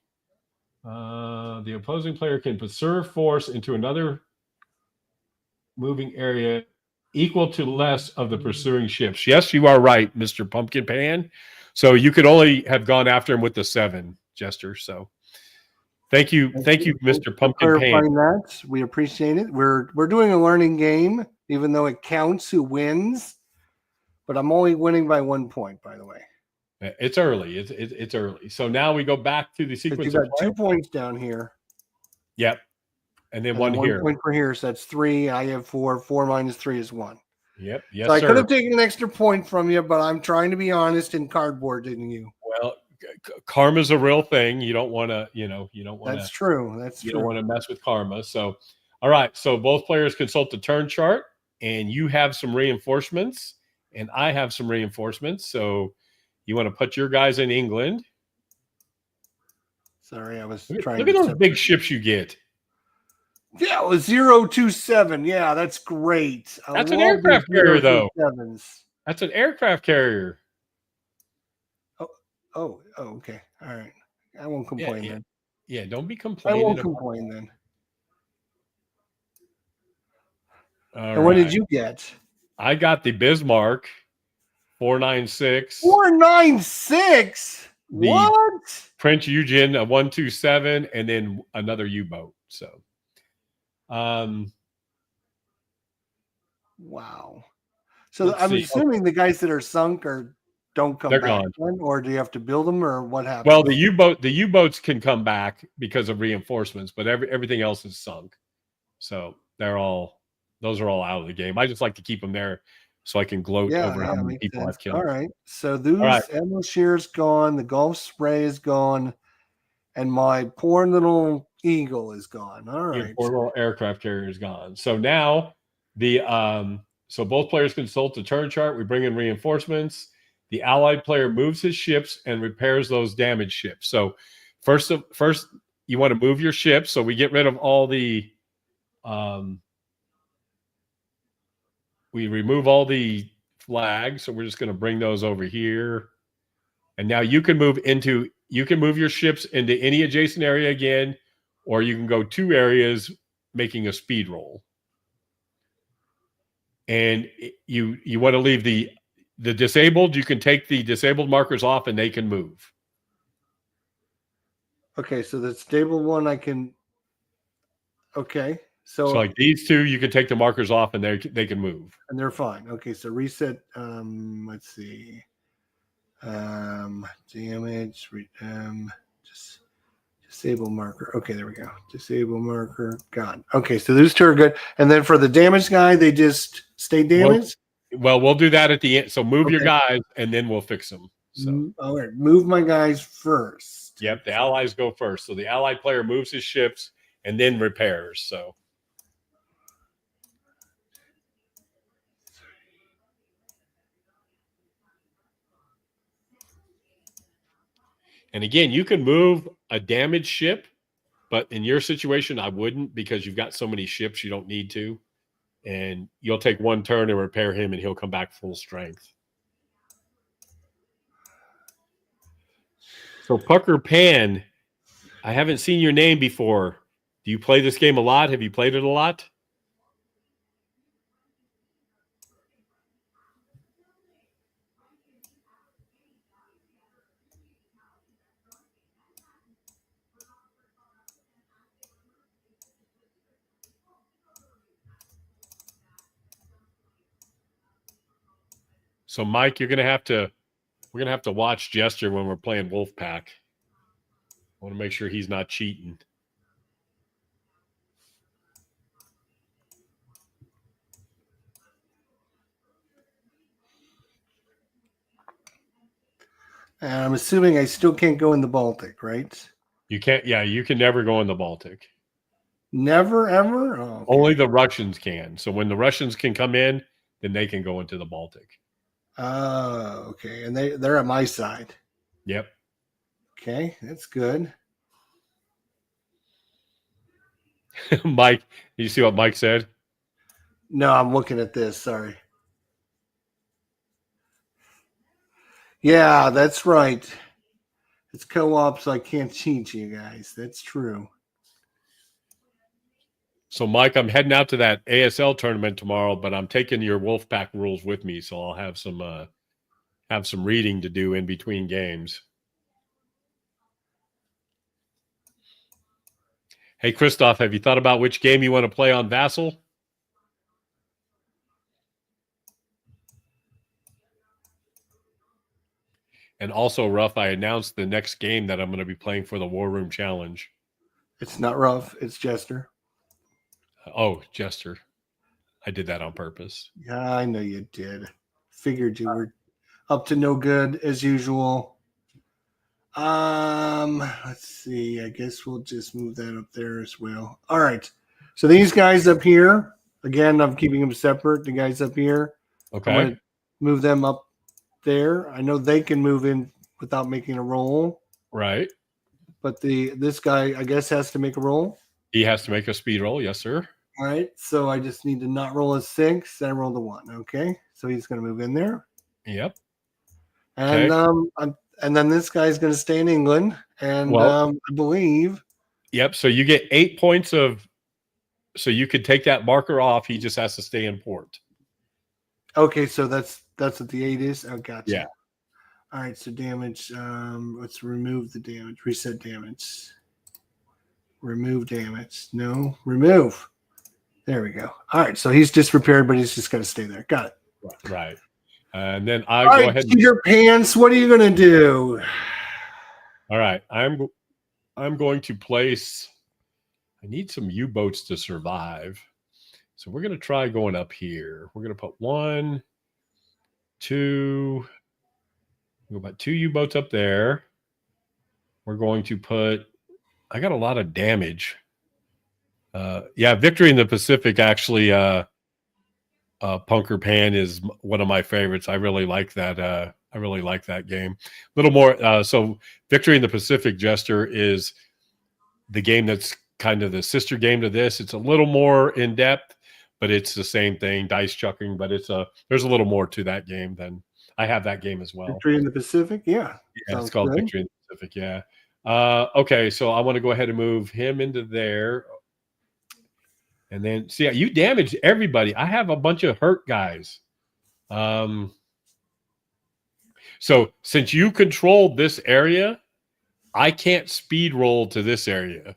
The opposing player can preserve force into another moving area equal to less of the pursuing ships. Yes, you are right, Mr. Pumpkin Pan. So you could only have gone after him with the 7, Jester. So thank you, Mr. Pumpkin Pan. That. We appreciate it. We're doing a learning game, even though it counts who wins. But I'm only winning by 1 point, by the way. It's early. It's early. So now we go back to the sequence. You got 2 points down here. Yep. And then 1 here. 1 point for here. So that's 3. I have 4. 4 minus 3 is 1. Yep. Yes, so I sir. could have taken an extra point from you, but I'm trying to be honest and cardboarding you. Well, karma's a real thing. You don't want to, you don't want to. That's true. That's you true. don't want to mess with karma. So, all right. So both players consult the turn chart, and you have some reinforcements, and I have some reinforcements. So, you want to put your guys in England. Sorry, I was Look trying. Look at those big ships you get. Yeah, it was 027. Yeah, that's great. That's an aircraft carrier, though. 027s. That's an aircraft carrier. Oh, okay. All right. I won't complain then. Yeah, don't be complaining. I won't complain then. All and what did you get? I got the Bismarck 496. 496? What? Prince Eugen, a 127, and then another U-boat. So, wow. So I'm assuming the guys that are sunk don't come back, or do you have to build them, or what happens? Well, the U-boats can come back because of reinforcements, but everything else is sunk. So those are all out of the game. I just like to keep them there so I can gloat over how many people I've killed. All right. So those ammo shear's gone, the Gulf spray is gone, and my poor little Eagle is gone. All right. Your poor little aircraft carrier is gone. So now so both players consult the turn chart. We bring in reinforcements. The allied player moves his ships and repairs those damaged ships. So first you want to move your ships. So we get rid of all the we remove all the flags. So we're just going to bring those over here. And now you can move your ships into any adjacent area again, or you can go 2 areas making a speed roll. And you want to leave the disabled. You can take the disabled markers off and they can move. Okay, so the stable one I can. Okay, so like these 2, you can take the markers off and they can move. And they're fine. Okay, so reset. Let's see. Damage. Just disable marker. Okay, there we go. Disable marker. Gone. Okay, so those 2 are good. And then for the damage guy, they just stay damaged. Well, we'll do that at the end. So move your guys, and then we'll fix them. So, all right, move my guys first. Yep, the allies go first. So the allied player moves his ships and then repairs. So, and again, you can move a damaged ship, but in your situation, I wouldn't, because you've got so many ships you don't need to. And you'll take 1 turn and repair him, and he'll come back full strength. So Pucker Pan, I haven't seen your name before. Do you play this game a lot? Have you played it a lot? So Mike, we're gonna have to watch Jester when we're playing Wolfpack. I want to make sure he's not cheating. I'm assuming I still can't go in the Baltic, right? You can't. Yeah, you can never go in the Baltic. Never, ever? Oh, okay. Only the Russians can. So when the Russians can come in, then they can go into the Baltic. Oh, okay. And they're at my side. Yep. Okay, that's good. Mike, did you see what Mike said? No, I'm looking at this. Sorry. Yeah, that's right. It's co-op, so I can't cheat you guys. That's true. So, Mike, I'm heading out to that ASL tournament tomorrow, but I'm taking your Wolfpack rules with me, so I'll have some reading to do in between games. Hey, Christoph, have you thought about which game you want to play on Vassal? And also, Ruff, I announced the next game that I'm going to be playing for the War Room Challenge. It's not Ruff, it's Jester. Oh, Jester. I did that on purpose. Yeah, I know you did. Figured you were up to no good as usual. Let's see. I guess we'll just move that up there as well. All right. So these guys up here, again, I'm keeping them separate. The guys up here, Okay. I'm going to move them up there. I know they can move in without making a roll. Right. But this guy, I guess, has to make a roll. He has to make a speed roll. Yes, sir. All right. So I just need to not roll a 6 and roll the 1. Okay. So he's going to move in there. Yep. And and then this guy's going to stay in England. And I believe. Yep. So you get 8 points of. So you could take that marker off. He just has to stay in port. Okay. So that's what the 8 is. Oh, gotcha. Yeah. All right. So damage. Let's remove the damage. Reset damage. Remove damage. No. Remove. There we go. All right. So he's just repaired, but he's just got to stay there. Got it. Right. And then All go right, ahead. Peter Pants, what are you going to do? All right. I'm going to place. I need some U-boats to survive. So we're going to try going up here. We're going to put 1, 2. We'll put 2 U-boats up there. We're going to put. I got a lot of damage. Victory in the Pacific actually. Punker Pan is one of my favorites. I really like that. I really like that game. A little more. So Victory in the Pacific, Jester, is the game that's kind of the sister game to this. It's a little more in depth, but it's the same thing, dice chucking. But there's a little more to that game than I have that game as well. Victory in the Pacific, yeah. It's called good. Victory in the Pacific, yeah. Okay, so I want to go ahead and move him into there. And then, see, you damaged everybody. I have a bunch of hurt guys. So since you control this area, I can't speed roll to this area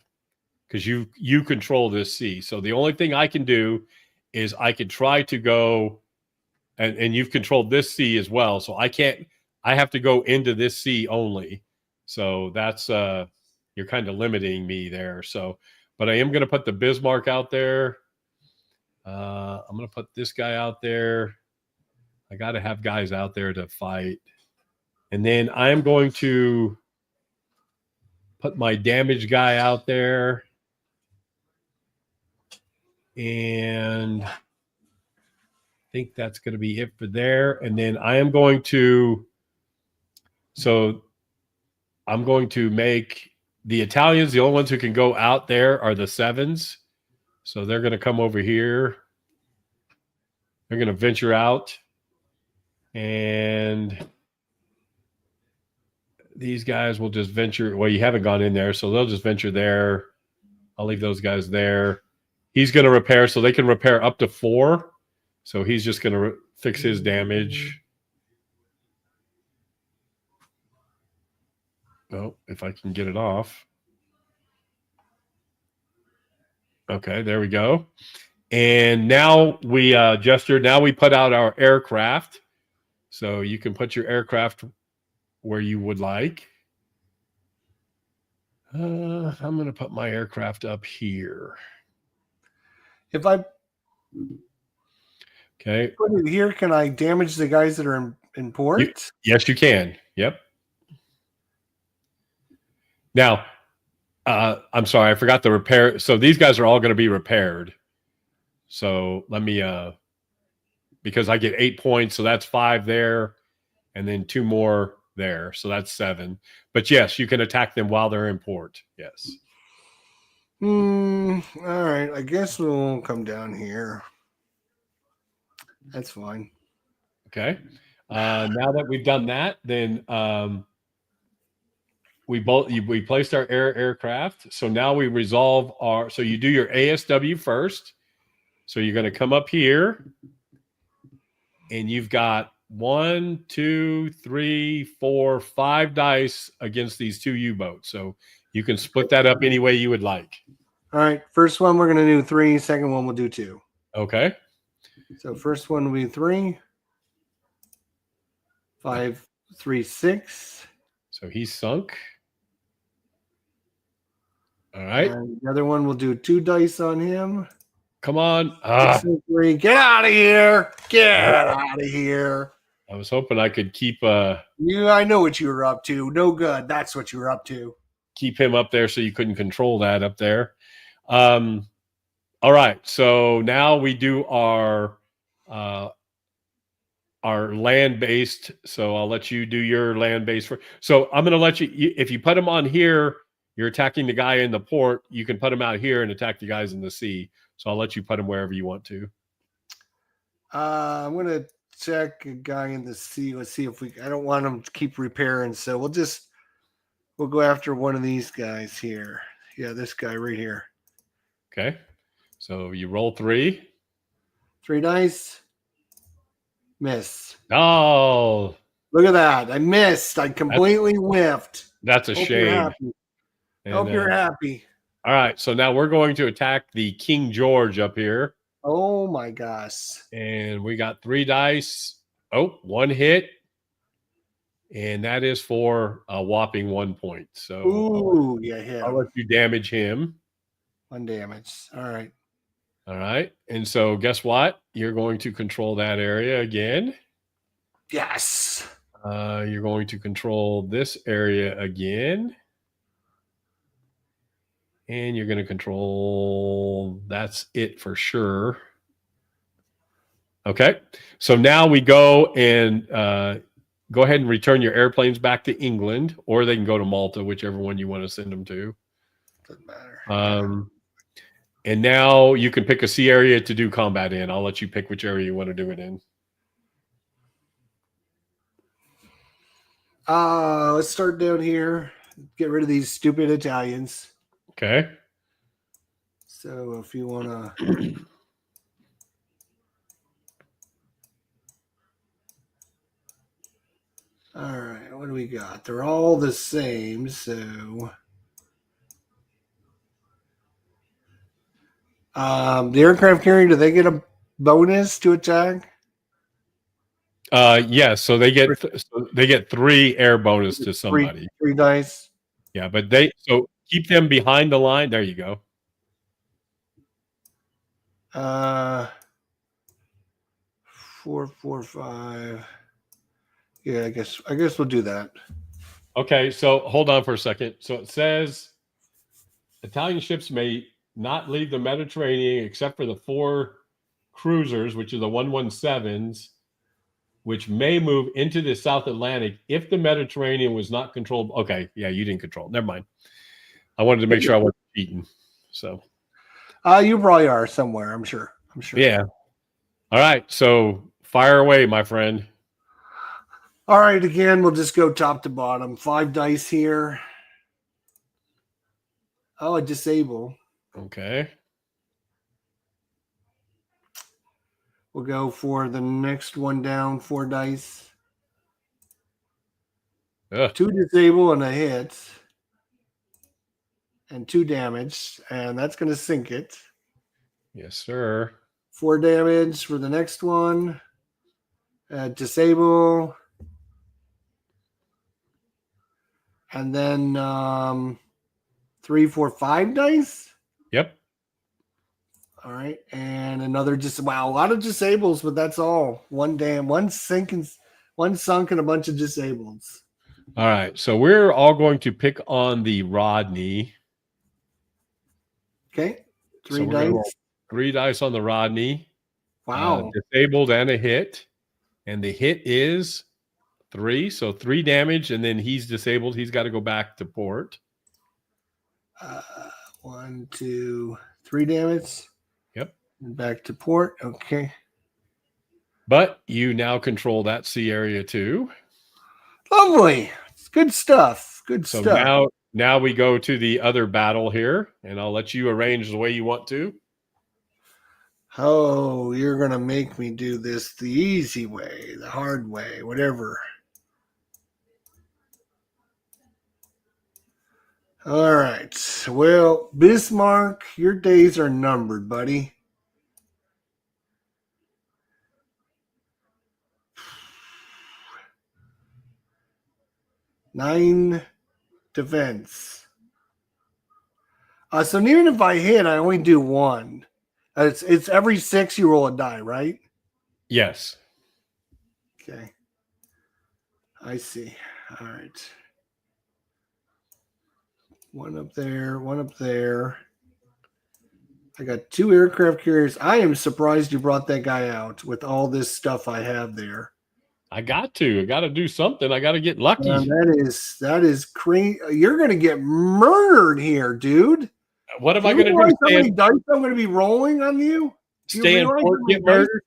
because you control this sea. So the only thing I can do is I could try to go, and you've controlled this sea as well. So I have to go into this sea only. So that's you're kind of limiting me there. So. But I am going to put the Bismarck out there. I'm going to put this guy out there. I got to have guys out there to fight. And then I am going to put my damage guy out there. And I think that's going to be it for there. And then I am going to make the Italians, the only ones who can go out there are the 7s. So they're going to come over here. They're going to venture out. And these guys will just venture. Well, you haven't gone in there, so they'll just venture there. I'll leave those guys there. He's going to repair, so they can repair up to 4. So he's just going to fix his damage. Oh, if I can get it off. Okay, there we go. And now we, Jester, now we put out our aircraft. So you can put your aircraft where you would like. I'm going to put my aircraft up here. If I put it here, can I damage the guys that are in port? Yes, you can. Yep. Now, I'm sorry, I forgot the repair. So these guys are all going to be repaired. So let me, because I get 8 points, so that's 5 there, and then 2 more there, so that's 7. But yes, you can attack them while they're in port. Yes. All right, I guess we'll come down here. That's fine. Okay. Now that we've done that, then we placed our aircraft. So now we resolve our. So you do your ASW first. So you're going to come up here, and you've got 1, 2, 3, 4, 5 dice against these 2 U-boats. So you can split that up any way you would like. All right. First one, we're going to do 3. Second one, we'll do 2. Okay. So first one will be 3. 5, 3, 6. So he's sunk. All right. And the other one, we'll do 2 dice on him. Come on. 6 and 3. Get out of here. Get out of here. I was hoping I could keep I know what you were up to. No good. That's what you were up to. keep him up there so you couldn't control that up there. All right, so now we do our land-based. So I'll let you do your land-based. So I'm going to let you, if you put them on here, you're attacking the guy in the port. You can put them out here and attack the guys in the sea. So I'll let you put them wherever you want to. I'm going to check a guy in the sea. Let's see if I don't want him to keep repairing. So we'll go after one of these guys here. Yeah, this guy right here. Okay. So you roll 3. 3 dice. Miss. Oh, look at that. I missed. I completely whiffed. That's a shame. Hope you're happy. All right. So now we're going to attack the King George up here. Oh my gosh. And we got 3 dice. Oh, 1 hit. And that is for a whopping 1 point. So ooh, yeah, hit. I'll let you damage him. 1 damage. All right. All right. And so guess what? You're going to control that area again. Yes. You're going to control this area again. And you're going to control, that's it for sure. Okay. So now we go and go ahead and return your airplanes back to England, or they can go to Malta, whichever one you want to send them to. Doesn't matter. And now you can pick a sea area to do combat in. I'll let you pick which area you want to do it in. Let's start down here. Get rid of these stupid Italians. Okay. So if you want to... All right, what do we got? They're all the same, so... the aircraft carrier, do they get a bonus to attack? Yes. So they get 3 air bonus to somebody. 3 dice. Yeah, but so keep them behind the line. There you go. 4, 4, 5. Yeah, I guess we'll do that. Okay, so hold on for a second. So it says Italian ships may not leave the Mediterranean except for the 4 cruisers, which are the 117s, which may move into the South Atlantic if the Mediterranean was not controlled. Okay, yeah, you didn't control. Never mind. I wanted to make sure I wasn't cheating. So, you probably are somewhere. I'm sure. Yeah. All right. So fire away, my friend. All right. Again, we'll just go top to bottom. 5 dice here. Oh, a disable. Okay. We'll go for the next one down. 4 dice. Ugh. 2 disable and a hit. And 2 damage. And that's going to sink it. Yes, sir. 4 damage for the next one. Disable. And then 3, 4, 5 dice. Yep. All right. And another wow, a lot of disables, but that's all. One sunk and a bunch of disables. All right. So we're all going to pick on the Rodney. Okay. 3 dice. 3 dice on the Rodney. Wow. Disabled and a hit. And the hit is 3. So 3 damage. And then he's disabled. He's got to go back to port. 1, 2, 3 damage. Yep. And back to port. Okay. But you now control that sea area too. Lovely. It's good stuff. Good stuff. So now we go to the other battle here, and I'll let you arrange the way you want to. Oh, you're going to make me do this the easy way, the hard way, whatever. All right. Well, Bismarck, your days are numbered, buddy. Nine defense. So even if I hit, I only do 1. It's every 6 you roll a die, right? Yes. Okay. I see. All right. One up there, one up there. I got 2 aircraft carriers. I am surprised you brought that guy out with all this stuff I have there. I got to do something. I got to get lucky. That is crazy. You're gonna get murdered here, dude. What am Do I you going to realize do? how many dice I'm going to be rolling on you? Stay in port, get murdered?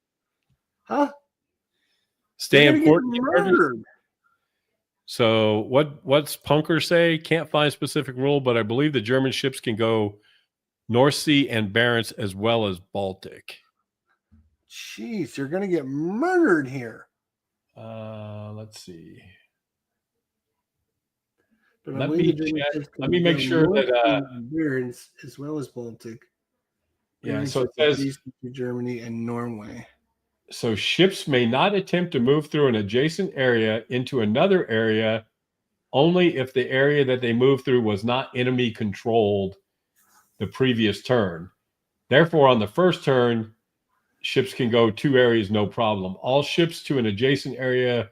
Huh? Stay in port, get get murdered. murdered? So what's Punker say? Can't find a specific rule, but I believe the German ships can go North Sea and Barents as well as Baltic. Jeez, you're going to get murdered here. Let's see. But let me make sure that Barents as well as Baltic. Yeah, so it says Germany and Norway. So ships may not attempt to move through an adjacent area into another area only if the area that they move through was not enemy controlled the previous turn. Therefore, on the first turn, ships can go 2 areas, no problem. All ships to an adjacent area,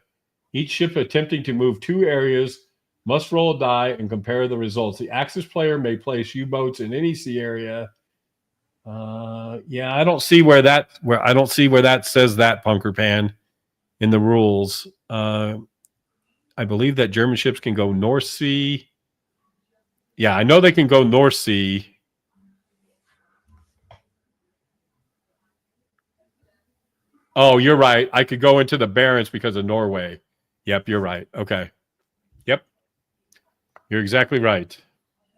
each ship attempting to move 2 areas must roll a die and compare the results. The Axis player may place U-boats in any sea area. Yeah, I don't see where that says that, Punker Pan, in the rules. I believe that German ships can go North Sea. Yeah, I know they can go North Sea. Oh, you're right. I could go into the Barents because of Norway. Yep, you're right. Okay. Yep. You're exactly right.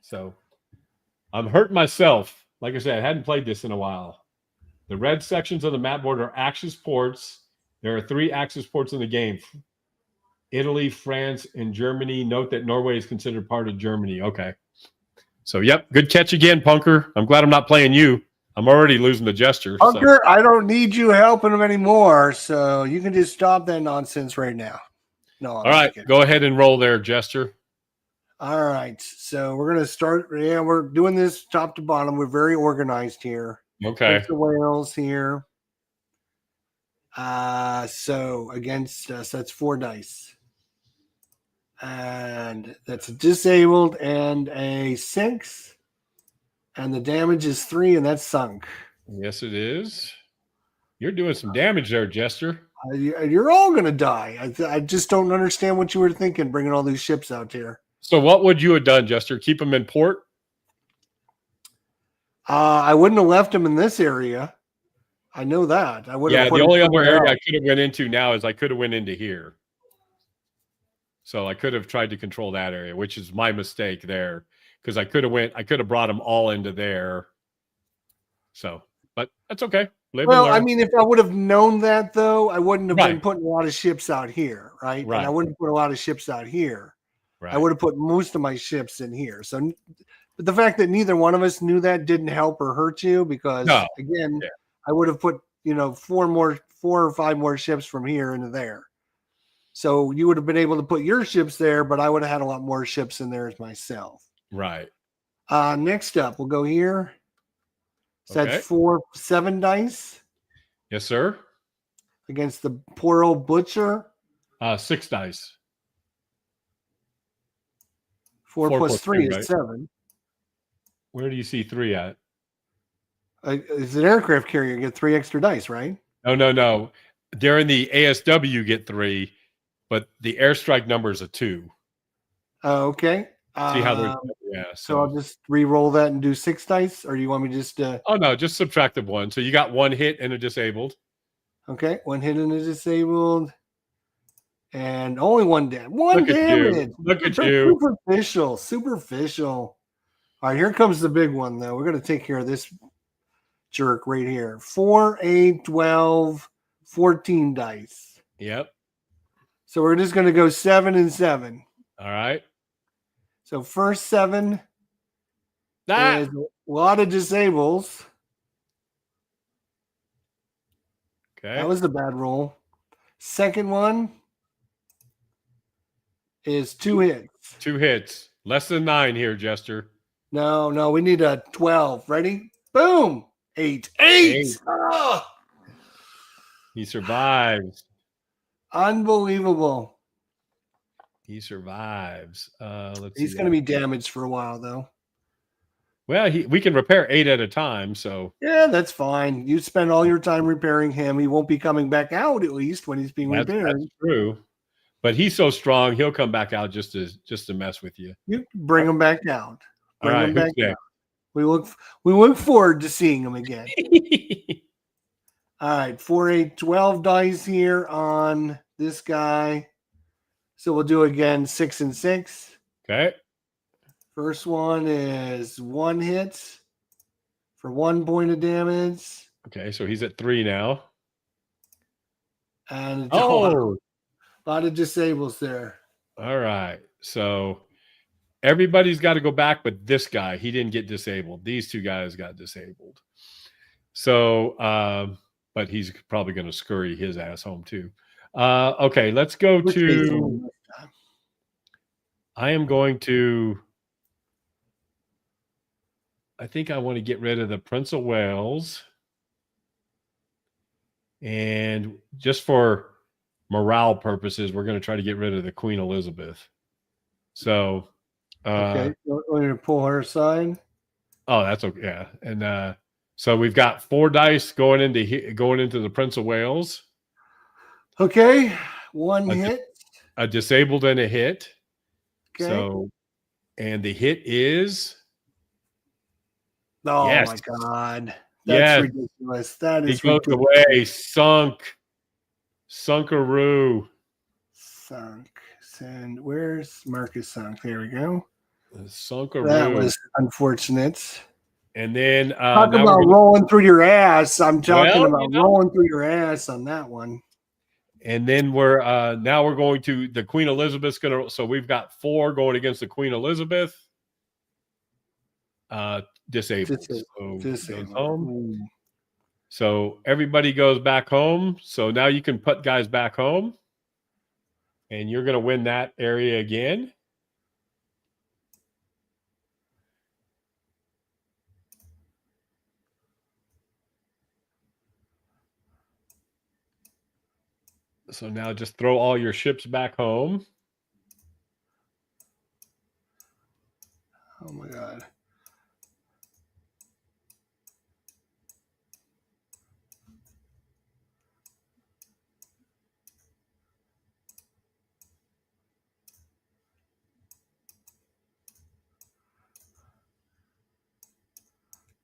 So I'm hurting myself. Like I said, I hadn't played this in a while. The red sections of the map board are Axis ports. There are 3 Axis ports in the game. Italy, France, and Germany. Note that Norway is considered part of Germany. Okay. So, yep, good catch again, Punker. I'm glad I'm not playing you. I'm already losing the Jester. Punker, so. I don't need you helping him anymore, so you can just stop that nonsense right now. No, all right, go ahead and roll there, Jester. All right, so we're going to start. Yeah, we're doing this top to bottom. We're very organized here. Okay. Prince of Wales here. So against us, that's 4 dice. And that's a disabled and a 6. And the damage is 3, and that's sunk. Yes, it is. You're doing some damage there, Jester. You're all going to die. I just don't understand what you were thinking bringing all these ships out here. So what would you have done, Jester? Keep them in port? I wouldn't have left them in this area. I know that. I would. Yeah, the only other area I could have went into now is I could have went into here. So I could have tried to control that area, which is my mistake there, because I could have brought them all into there. So, but that's okay. Well, I mean, if I would have known that, though, I wouldn't have been putting a lot of ships out here, right? And I wouldn't put a lot of ships out here. Right. I would have put most of my ships in here. So, but the fact that neither one of us knew that didn't help or hurt you, because again, I would have put 4 or 5 more ships from here into there. So you would have been able to put your ships there, but I would have had a lot more ships in there as myself. Right. Next up, we'll go here. So that's 7 dice. Yes, sir. Against the poor old butcher. 6 dice. 4 plus 3 is 7. Where do you see 3 at? It's an aircraft carrier. You get 3 extra dice, right? No. During the ASW, you get 3, but the airstrike number is a 2. Oh, okay. See how they're So I'll just re-roll that and do 6 dice, or do you want me just Oh no, just subtract the 1. So you got 1 hit and a disabled. Okay, 1 hit and a disabled. And only 1 damage. 1 damage. Look at you. Superficial. All right, here comes the big one, though. We're going to take care of this jerk right here. 4, 8, 12, 14 dice. Yep. So we're just going to go 7 and 7. All right. So first 7 is a lot of disables. Okay. That was the bad roll. Second one is 2 hits. 2 hits. Less than 9 here, Jester. No, we need a 12. Ready? Boom. 8. Oh! He survives. Unbelievable. He survives. Let's He's see. going to be damaged for a while, though. Well, we can repair 8 at a time. So yeah, that's fine. You spend all your time repairing him. He won't be coming back out, at least when he's being repaired. That's true. But he's so strong, he'll come back out just to mess with you. You bring him back out. Bring him back out. We look forward to seeing him again. All right, 4, 8, 12 dice here on this guy. So we'll do again 6 and 6. Okay. First one is 1 hit for 1 point of damage. Okay, so he's at 3 now. And a lot of disables there. All right. So everybody's got to go back, but this guy, he didn't get disabled. These 2 guys got disabled. So, but he's probably going to scurry his ass home too. Okay, let's go to. I am going to. I think I want to get rid of the Prince of Wales. And just for morale purposes, we're going to try to get rid of the Queen Elizabeth. So, okay, we're going to pull her aside. Oh, that's okay. Yeah, and so we've got 4 dice going into the Prince of Wales. Okay, 1 hit, a disabled and a hit. Okay. So, and the hit is. Oh yes. My God. That's ridiculous. That is ridiculous. Away. Sunkaroo. Sunk. Send. Where's Marcus Sunk? There we go. Sunkaroo. That was unfortunate. And then talk about rolling through your ass. I'm talking about rolling through your ass on that one. And then we're now we're going to the Queen Elizabeth's gonna. So we've got 4 going against the Queen Elizabeth. Disabled. Disabled. So everybody goes back home. So now you can put guys back home, and you're going to win that area again. So now just throw all your ships back home. Oh my God.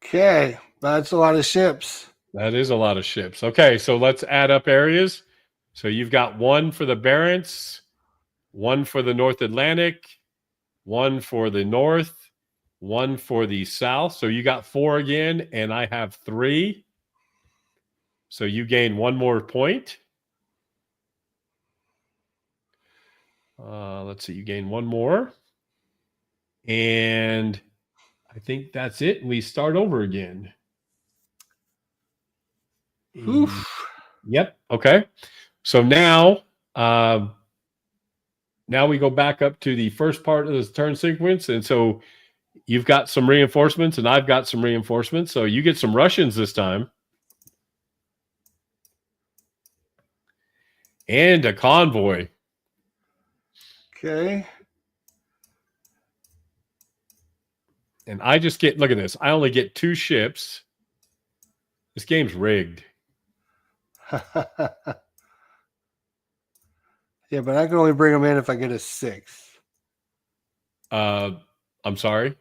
Okay, that's a lot of ships. That is a lot of ships. Okay, so let's add up areas. So you've got 1 for the Barents, 1 for the North Atlantic, 1 for the North, 1 for the South. So you got 4 again, and I have 3. So you gain 1 more point. Let's see, you gain 1 more. And I think that's it. We start over again. Oof. Yep. Okay. So now we go back up to the first part of this turn sequence. And so you've got some reinforcements and I've got some reinforcements. So you get some Russians this time. And a convoy. Okay. And I just get, look at this. I only get 2 ships. This game's rigged. Yeah, but I can only bring them in if I get a 6. I'm sorry?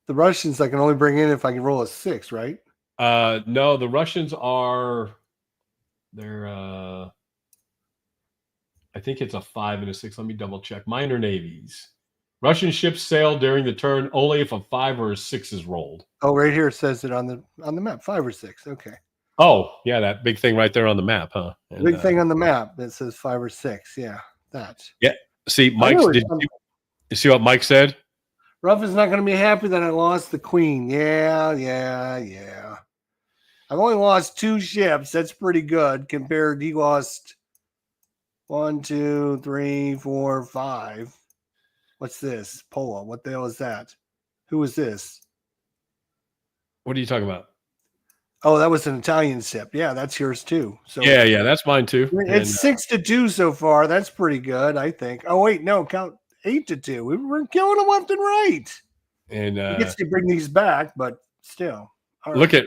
The Russians I can only bring in if I can roll a 6, right? No, the Russians are, they're, I think it's a 5 and a 6. Let me double check. Minor navies. Russian ships sail during the turn only if a 5 or a 6 is rolled. Oh, right here it says it on the map, 5 or 6. Okay. Oh, yeah, that big thing right there on the map, huh? And, big thing on the map that says 5 or 6. Yeah, that. Yeah. See, Mike's, you see what Mike said? Ruff is not going to be happy that I lost the queen. Yeah. I've only lost 2 ships. That's pretty good compared. He lost 1, 2, 3, 4, 5. What's this? Polo. What the hell is that? Who is this? What are you talking about? Oh, that was an Italian sip. Yeah, that's yours too. So Yeah, that's mine too. it's 6-2 so far. That's pretty good, I think. Oh wait, no, count 8-2. We're killing them left and right. And He gets to bring these back, but still. Look at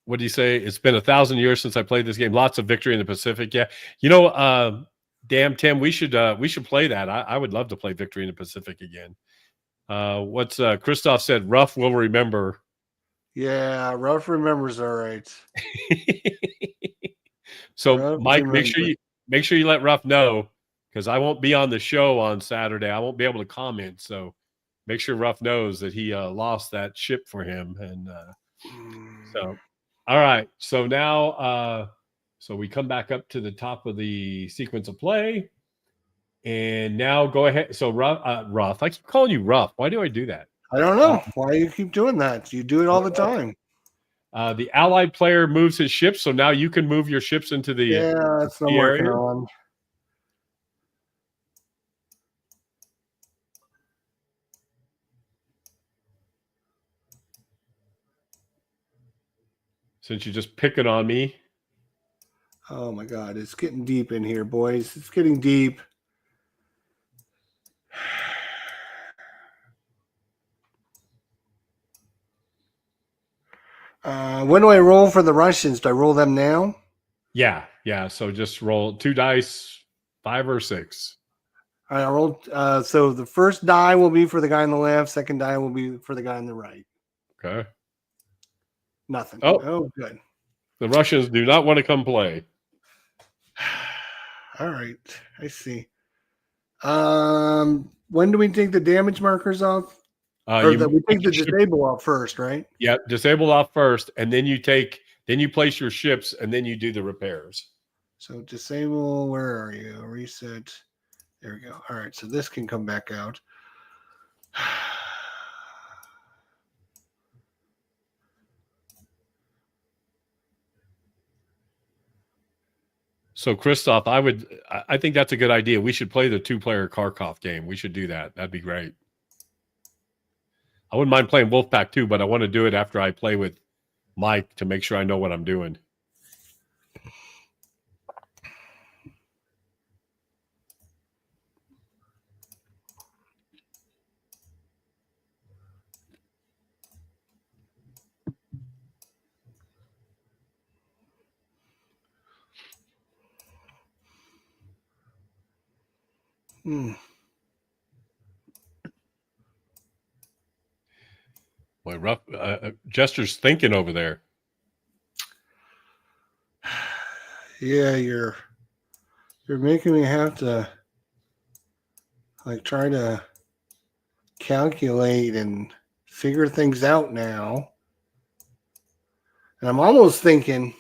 what do you say? It's been 1,000 years since I played this game. Lots of victory in the Pacific. Yeah, damn Tim, we should play that. I would love to play Victory in the Pacific again. What's Christoph said? Rough will remember. Yeah, Rough remembers. All right. So Rough Mike, remembers. make sure you let Rough know, because I won't be on the show on Saturday. I won't be able to comment. So make sure Rough knows that he lost that ship for him. And so, all right. So now, so we come back up to the top of the sequence of play. And now go ahead. So Rough, I keep calling you Rough. Why do I do that? I don't know. Why you keep doing that? You do it all the time. The allied player moves his ships, so now you can move your ships into the that's what I'm working on. Since you're just picking on me. Oh my God, it's getting deep in here, boys. It's getting deep. When do I roll for the Russians? Do I roll them now? Yeah. So just roll 2 dice, 5 or 6. All right, I rolled. So the first die will be for the guy on the left. Second die will be for the guy on the right. Okay. Nothing. Oh, good. The Russians do not want to come play. All right, I see. When do we take the damage markers off? We take the disable off first, right? Yeah, disable off first, and then you place your ships, and then you do the repairs. So disable, where are you? Reset. There we go. All right, so this can come back out. So Christoph, I think that's a good idea. We should play the 2-player Kharkov game. We should do that. That'd be great. I wouldn't mind playing Wolfpack too, but I want to do it after I play with Mike to make sure I know what I'm doing. Boy, Rough. Jester's thinking over there. Yeah, you're making me have to try to calculate and figure things out now. And I'm almost thinking,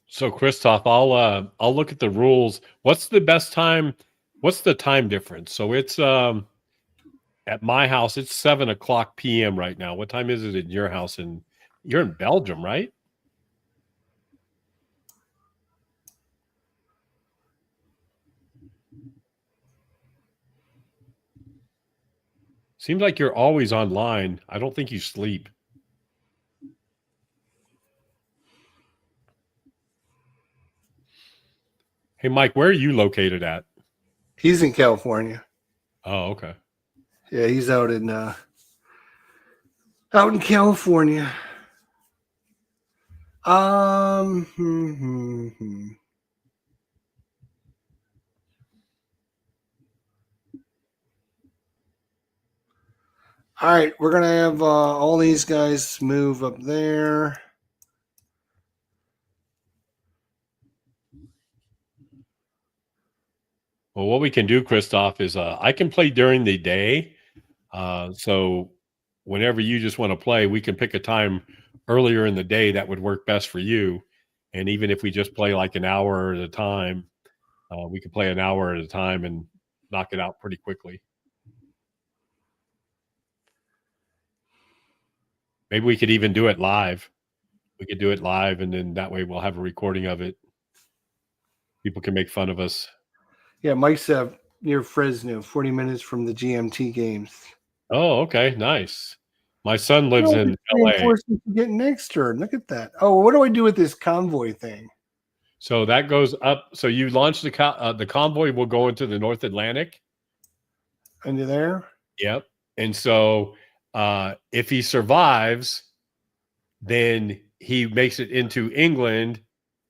So Christoph, I'll look at the rules. What's the best time? What's the time difference? So it's at my house, it's 7:00 p.m. right now. What time is it in your house? And you're in Belgium, right? Seems like you're always online. I don't think you sleep. Hey, Mike, where are you located at? he's in California. Oh, okay. Yeah, he's out in California. All right, we're gonna have all these guys move up there. Well, what we can do, Christoph, is I can play during the day. So whenever you just want to play, we can pick a time earlier in the day that would work best for you. And even if we just play like an hour at a time, we can play an hour at a time and knock it out pretty quickly. Maybe we could even do it live. We could do it live, and then that way we'll have a recording of it. People can make fun of us. Yeah, Mike's near Fresno, 40 minutes from the GMT games. Oh, okay, nice. My son lives in LA. Reinforcements to get next turn. Look at that. Oh, what do I do with this convoy thing? So that goes up. So you launch the convoy will go into the North Atlantic. Into there? Yep. And so if he survives, then he makes it into England,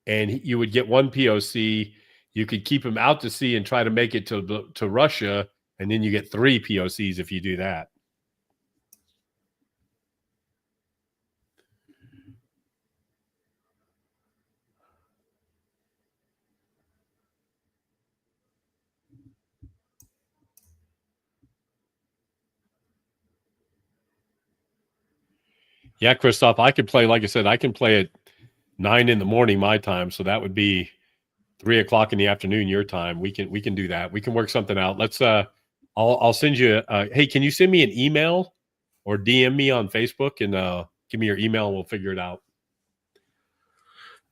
and you would get one POC. You could keep him out to sea and try to make it to Russia, and then you get 3 POCs if you do that. Yeah, Christoph, I could play, like I said, I can play at 9 in the morning my time, so that would be 3 o'clock in the afternoon your time. We can do that. We can work something out. Let's I'll send you hey, can you send me an email or DM me on Facebook and give me your email and we'll figure it out.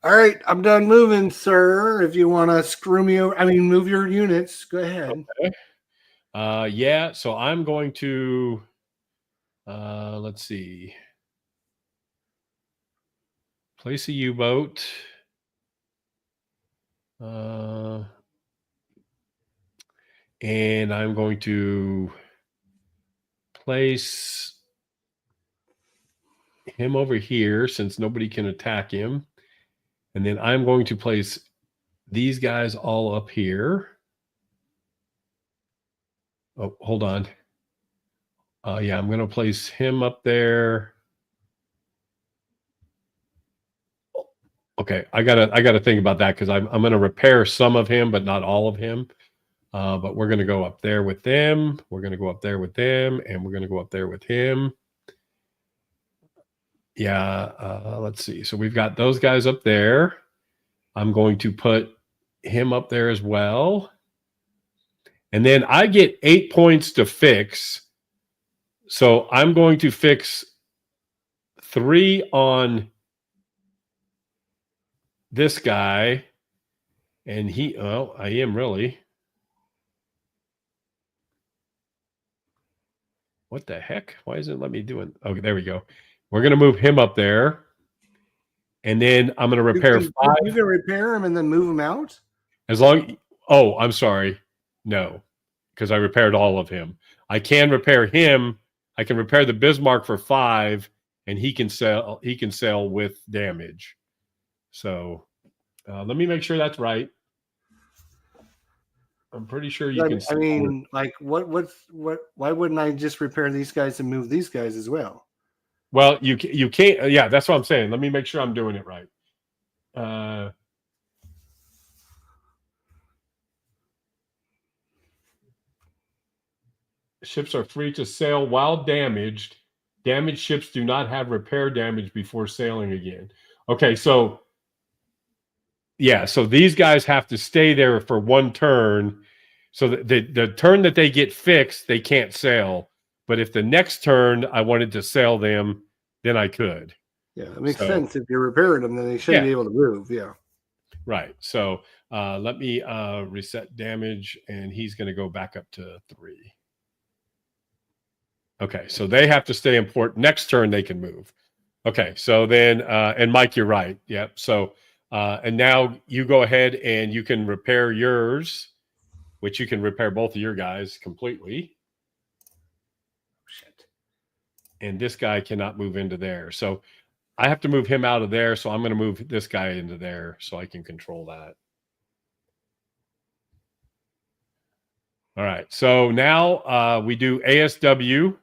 All right, I'm done moving, sir. If you want to screw me over, move your units. Go ahead. Okay. Yeah, so I'm going to let's see. Place a U-boat. And I'm going to place him over here since nobody can attack him. And then I'm going to place these guys all up here. Oh, hold on. Yeah, I'm going to place him up there. Okay, I gotta think about that because I'm going to repair some of him, but not all of him. But we're going to go up there with them. We're going to go up there with them, and we're going to go up there with him. Yeah, let's see. So we've got those guys up there. I'm going to put him up there as well. And then I get 8 points to fix. So I'm going to fix 3 on this guy. And I am really. What the heck? Why isn't it let me do it? Okay, there we go. We're going to move him up there. And then I'm going to repair 5. You can repair him and then move him out? Oh, I'm sorry. No, because I repaired all of him. I can repair him. I can repair the Bismarck for 5, and he can sail with damage. So let me make sure that's right. I'm pretty sure you can. Why wouldn't I just repair these guys and move these guys as well? Well, you can't. Yeah, that's what I'm saying. Let me make sure I'm doing it right. Ships are free to sail while damaged. Damaged ships do not have repair damage before sailing again. Okay, so yeah, so these guys have to stay there for 1 turn. So the turn that they get fixed, they can't sail. But if the next turn I wanted to sail them, then I could. Yeah, it makes sense. If you're repairing them, then they shouldn't be able to move. Yeah. Right. So let me reset damage, and he's going to go back up to 3. Okay, so they have to stay in port. Next turn, they can move. Okay, so then, and Mike, you're right. Yep. So, and now you go ahead and you can repair yours, which you can repair both of your guys completely. Shit. And this guy cannot move into there. So I have to move him out of there. So I'm going to move this guy into there so I can control that. All right. So now we do ASW.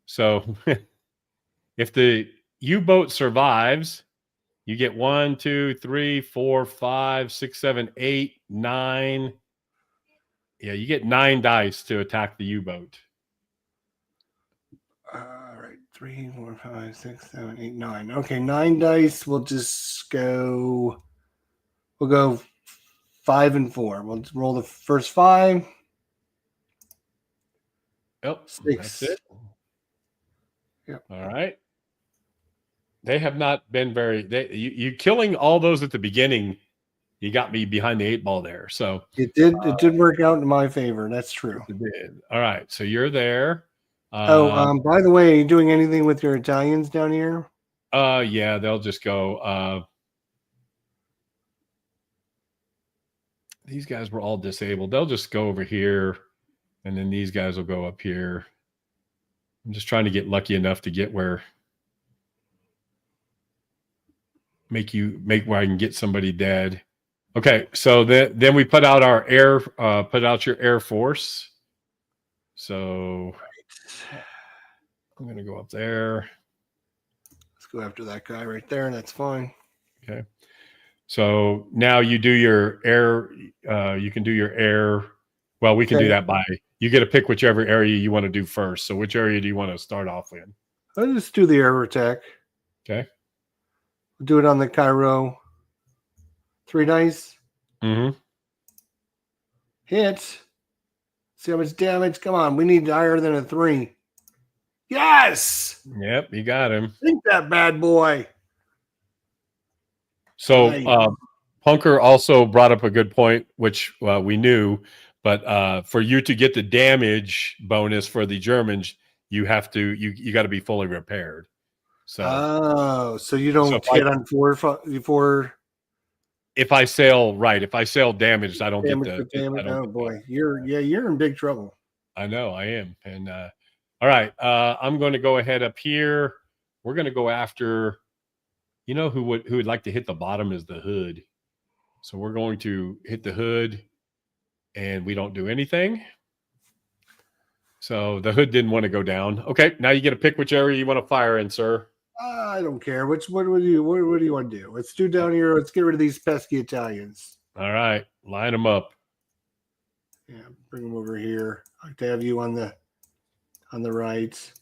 So if the U-boat survives, you get 1, 2, 3, 4, 5, 6, 7, 8, 9. Yeah, you get 9 dice to attack the U-boat. All right. 3, 4, 5, 6, 7, 8, 9. Okay, 9 dice. We'll just go We'll go 5 and 4. We'll roll the first 5. Yep, 6. that's it. Yep. All right. They have not been very. You killing all those at the beginning. You got me behind the 8 ball there. So It did work out in my favor. That's true. it did. All right. So you're there. By the way, are you doing anything with your Italians down here? Yeah, they'll just go. These guys were all disabled. They'll just go over here, and then these guys will go up here. I'm just trying to get lucky enough to get where make where I can get somebody dead. Okay, so then we put out our air, put out your Air Force. So I'm going to go up there. Let's go after that guy right there. That's fine. Okay. So now you do your air. You can do your air. Well, we can do that by you get to pick whichever area you want to do first. So which area do you want to start off in? Let's just do the air attack. Okay. We'll do it on the Cairo. 3 dice. Mm-hmm. Hit. See how much damage. Come on, we need higher than a 3. Yes. Yep, you got him. Think that bad boy. So Nice. Punker also brought up a good point, which we knew, but for you to get the damage bonus for the Germans, you have to you got to be fully repaired. So so you don't hit on 4. If I sail damaged, I don't get the damage. Oh boy, you're in big trouble. I know I am. And all right, I'm going to go ahead up here. We're going to go after. You know who would like to hit the bottom is the hood. So we're going to hit the hood, and we don't do anything. So the hood didn't want to go down. Okay, now you get to pick which area you want to fire in, sir. I don't care. What do you want to do? Let's do down here. Let's get rid of these pesky Italians. All right, line them up. Yeah, bring them over here. I like to have you on the right.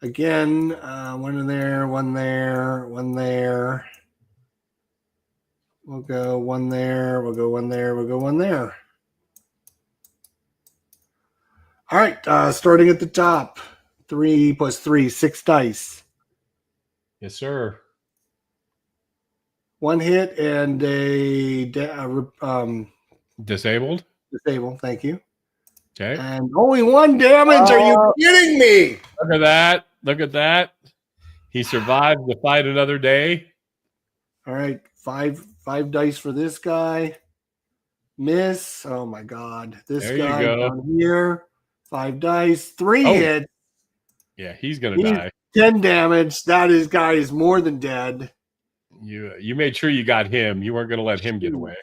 Again, one in there, one there, one there. We'll go one there. We'll go one there. We'll go one there. All right, starting at the top. 3 plus 3, 6 dice. Yes, sir. 1 hit and a Disabled. Disable. Thank you. Okay. And only 1 damage. Are you kidding me? Look at that. Look at that. He survived to fight another day. All right, 5 dice for this guy. Miss. Oh my God. This there guy you go. down here. 5 dice. 3 hits. Yeah, he's gonna die. 10 damage. That guy is more than dead. You made sure you got him. You weren't gonna let him get away.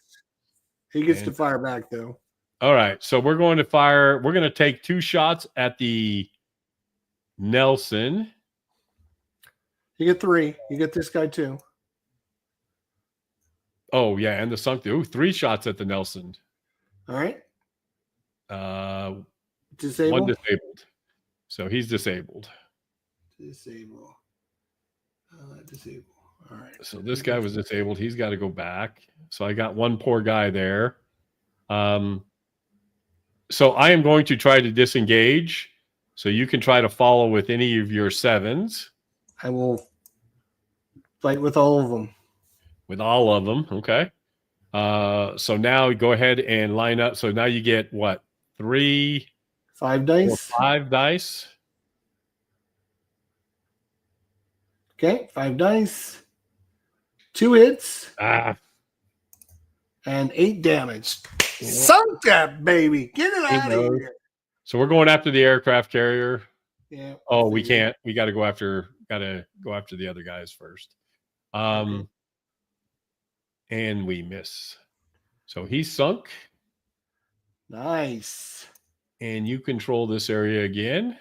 He gets to fire back though. All right, so we're going to fire. We're going to take 2 shots at the Nelson. You get 3. You get this guy too. Oh yeah, and the sunk. 3 shots at the Nelson. All right. Disabled. 1 disabled. So he's disabled. Disable. Disable. All right. So this guy was disabled. He's got to go back. So I got 1 poor guy there. So I am going to try to disengage. So you can try to follow with any of your 7s. I will fight with all of them. With all of them. Okay. So now go ahead and line up. So now you get what? 3, 5 dice. 5 dice. Okay. 5 dice. 2 hits. And 8 damage. Sunk that baby. Get it out of here. So we're going after the aircraft carrier. Yeah. Oh, we can't. We got to go after the other guys first. And we miss. So he's sunk. Nice. And you control this area again.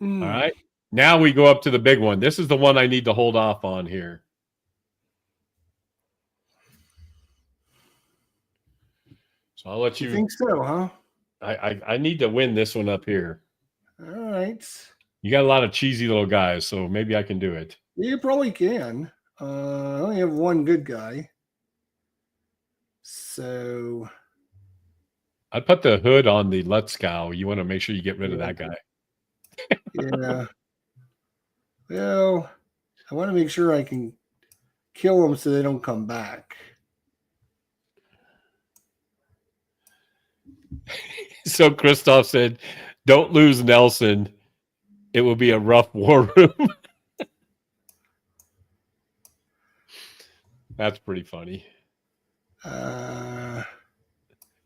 All right. Now we go up to the big one. This is the one I need to hold off on here. So I'll let you. You think so, huh? I need to win this one up here. All right. You got a lot of cheesy little guys, so maybe I can do it. You probably can. I only have 1 good guy. So I'd put the hood on the Lutzkow. You want to make sure you get rid of that guy. yeah. Well, I want to make sure I can kill them so they don't come back. So Christoph said, "Don't lose Nelson. It will be a rough war room." That's pretty funny.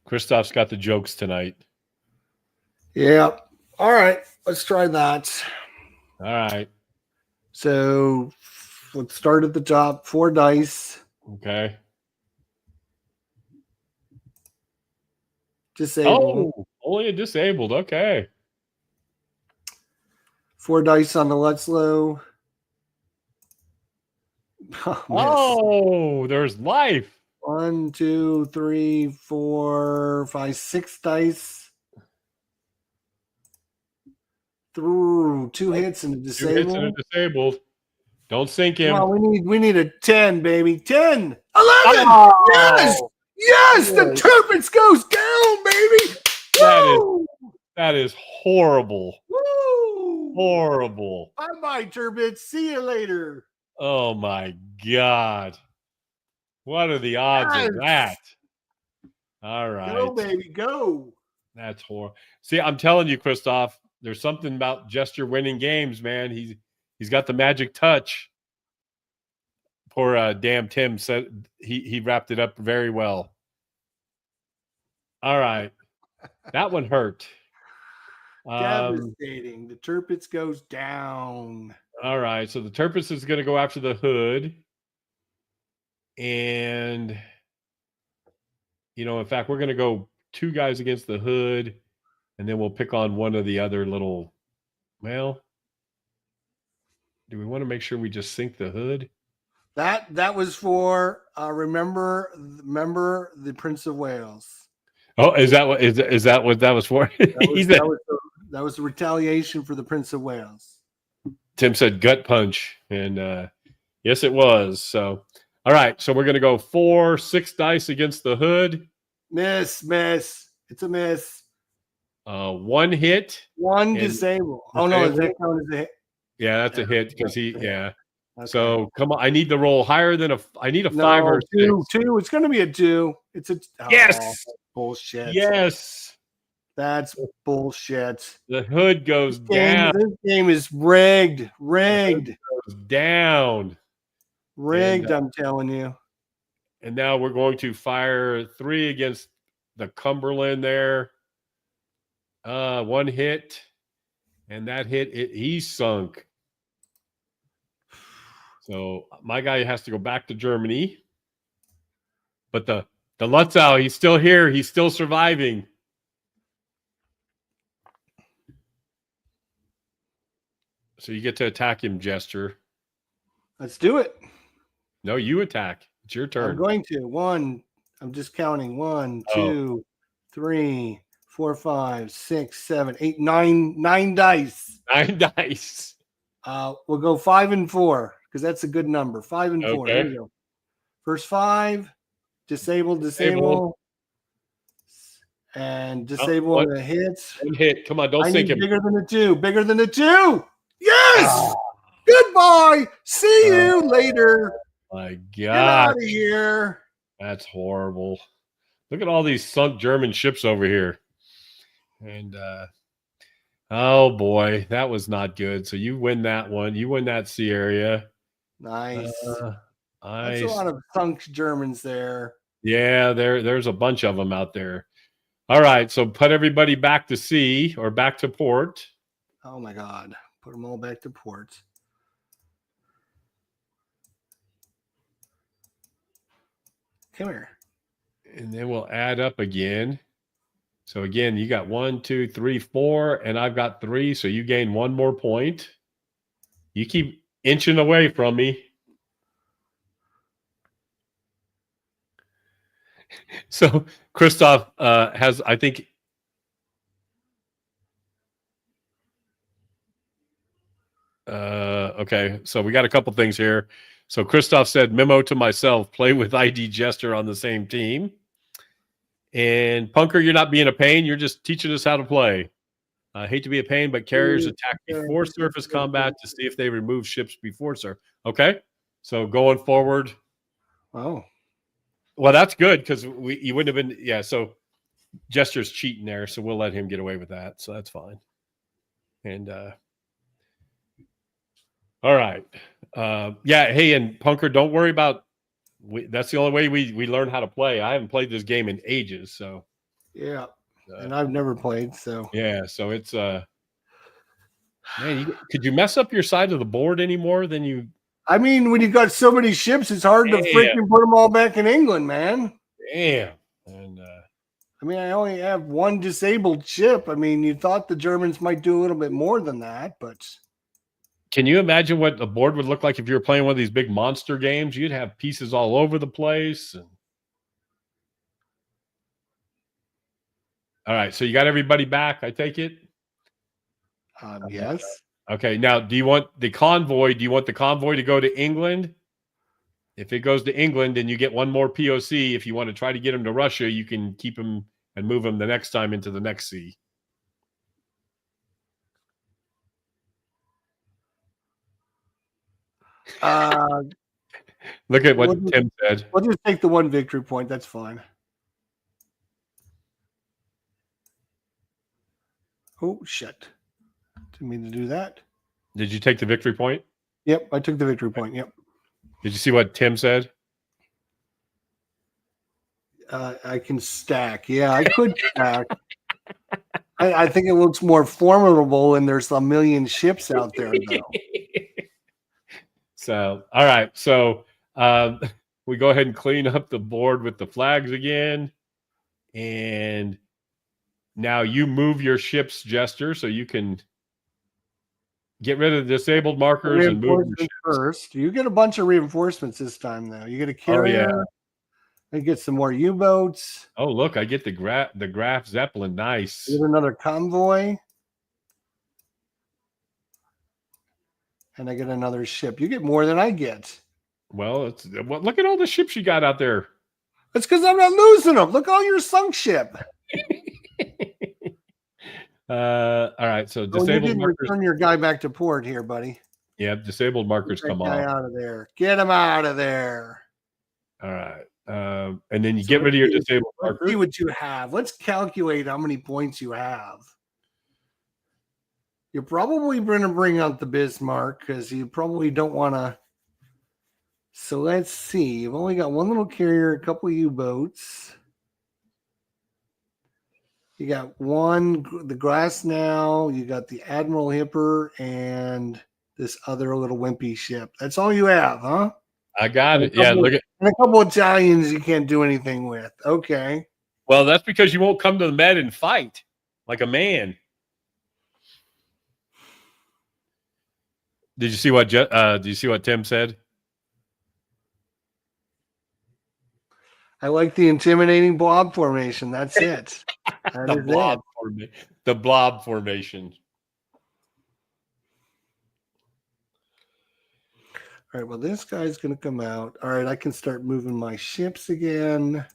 Christoph's got the jokes tonight. Yeah. All right. Let's try that. All right. So let's start at the top. 4 dice. Okay. Disable. Oh, only a disabled. Okay. 4 dice on the Let's Low. Oh, there's life. 1, 2, 3, 4, 5, 6 dice. Through 2 hits and a 2 disabled. hits and a disabled. Don't sink him. Well, we need a 10, baby. 10, 11. Oh! Yes, yes. The Turpins goes down, baby. That is horrible. Woo! Horrible. Bye, Turbits. See you later. Oh my God. What are the odds of that? All right. Go, baby, go. That's horrible. See, I'm telling you, Christoph, there's something about Jester winning games, man. He's got the magic touch. Poor damn Tim said he wrapped it up very well. All right. That one hurt. Devastating. The Turpits goes down. All right. So the Turpis is going to go after the hood. And, in fact, we're going to go 2 guys against the hood. And then we'll pick on one of the other little, well, do we want to make sure we just sink the hood? That was for remember the Prince of Wales. Oh, is that what that was for? That was the retaliation for the Prince of Wales. Tim said gut punch, and yes, it was. So, all right, so we're gonna go 4, 6 dice against the hood. Miss. It's a miss. 1 hit. 1 disable. Oh no, is that count as a hit? Yeah, that's a hit because Okay. So come on, I need to roll higher than I need a 5 or 2. 2. It's going to be a 2. It's a yes. Bullshit. Yes. That's bullshit. The hood goes down. This game is rigged. Goes down. Rigged, I'm telling you. And now we're going to fire 3 against the Cumberland there. 1 hit. And that hit, he sunk. So my guy has to go back to Germany. But the Lutzow, he's still here. He's still surviving. So you get to attack him, Jester. Let's do it. No, you attack. It's your turn. I'm going to. 1. I'm just counting. 1, 2, 3, 4, 5, 6, 7, 8, 9. 9 dice. 9 dice. We'll go 5 and 4 because that's a good number. 5 and 4. Here we go. First 5. Disable. And disable the hits. 1 hit. Come on, don't sink him. Bigger than a 2. Bigger than a 2. Yes. Goodbye. See you later. My God. Get out of here. That's horrible. Look at all these sunk German ships over here. And oh boy, that was not good. So you win that one. You win that sea area. Nice. That's a lot of sunk Germans there. Yeah, there's a bunch of them out there. All right, so put everybody back to sea or back to port. Oh my God. Put them all back to port. Come here. And then we'll add up again. So again, you got 1, 2, 3, 4, and I've got 3. So you gain 1 more point. You keep inching away from me. So Christoph has, I think, okay. So we got a couple things here. So Christoph said, memo to myself, play with IDJester on the same team. And Punker, you're not being a pain. You're just teaching us how to play. I hate to be a pain, but carriers attack before surface combat to see if they remove ships before surface. Okay, so going forward. Oh, well, that's good because you wouldn't have been. Yeah, so Jester's cheating there, so we'll let him get away with that. So that's fine. And all right, yeah. Hey, and Punker, don't worry about. That's the only way we learn how to play. I haven't played this game in ages, so yeah. And I've never played, so yeah. So it's man, could you mess up your side of the board any more than you? I mean, when you got so many ships, it's hard to freaking put them all back in England, man. Damn. And I mean, I only have one disabled ship. I mean, you thought the Germans might do a little bit more than that, but can you imagine what the board would look like if you were playing one of these big monster games? You'd have pieces all over the place. And... All right, so you got everybody back, I take it? yes. Okay, now do you want the convoy? Do you want the convoy to go to England? If it goes to England, then you get one more POC. If you want to try to get them to Russia, you can keep them and move them the next time into the next sea. Look at what Tim said. We'll just take the one victory point. That's fine. Oh, shit. Didn't mean to do that. Did you take the victory point? Yep, I took the victory point. Yep. Did you see what Tim said? I can stack. Yeah, I could stack. I think it looks more formidable, and there's a million ships out there, though. So, all right. So we go ahead and clean up the board with the flags again. And now you move your ships, Jester, so you can get rid of the disabled markers and move your ships. First, you get a bunch of reinforcements this time, though. You get a carrier. Oh, yeah. And get some more U-boats. Oh, look, I get the Graf Zeppelin. Nice. Get another convoy. And I get another ship. You get more than I get. Well, look at all the ships you got out there. It's because I'm not losing them. Look, all your sunk ship. All right, so disabled markers. Return your guy back to port here, buddy. Yeah, disabled markers come off. Out of there. Get him out of there. All right. And then you get rid of your disabled markers. Let's see what you have. Let's calculate how many points you have. You're probably going to bring out the Bismarck because you probably don't want to. So let's see. You've only got one little carrier, a couple of U-boats. You got the Glass now. You got the Admiral Hipper and this other little wimpy ship. That's all you have, huh? I got it. Yeah, look at and a couple of Italians you can't do anything with. Okay. Well, that's because you won't come to the Med and fight like a man. Did you see what Tim said? I like the intimidating blob formation. That's it. The blob formation. All right, well, this guy's going to come out. All right, I can start moving my ships again.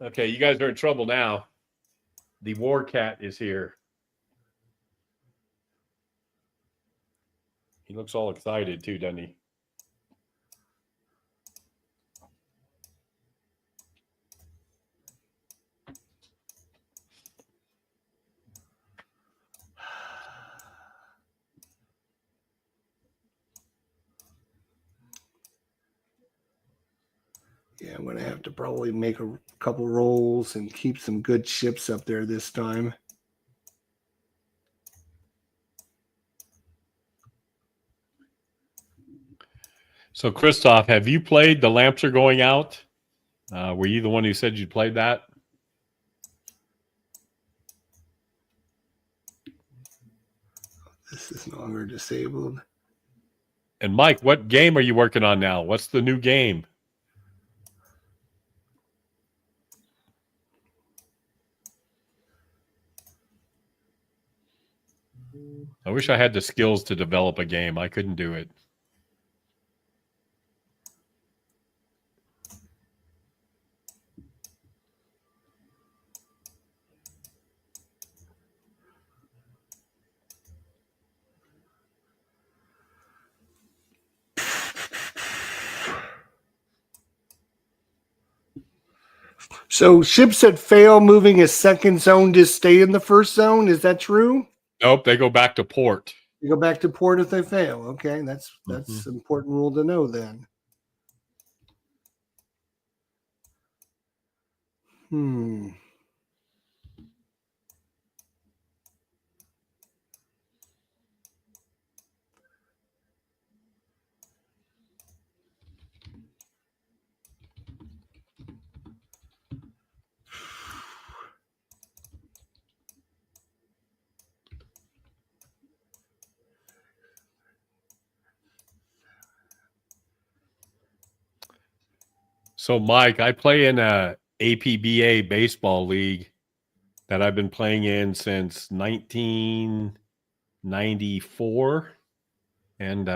Okay, you guys are in trouble now. The War Cat is here. He looks all excited too, doesn't he? Yeah, I'm going to have to probably make a couple rolls and keep some good ships up there this time. So, Christoph, have you played The Lamps Are Going Out? Were you the one who said you played that? This is no longer disabled. And Mike, what game are you working on now? What's the new game? I wish I had the skills to develop a game. I couldn't do it. So ships that fail moving a second zone just stay in the first zone. Is that true? Nope, they go back to port. You go back to port if they fail. Okay, that's an important rule to know then. So, Mike, I play in a APBA baseball league that I've been playing in since 1994. And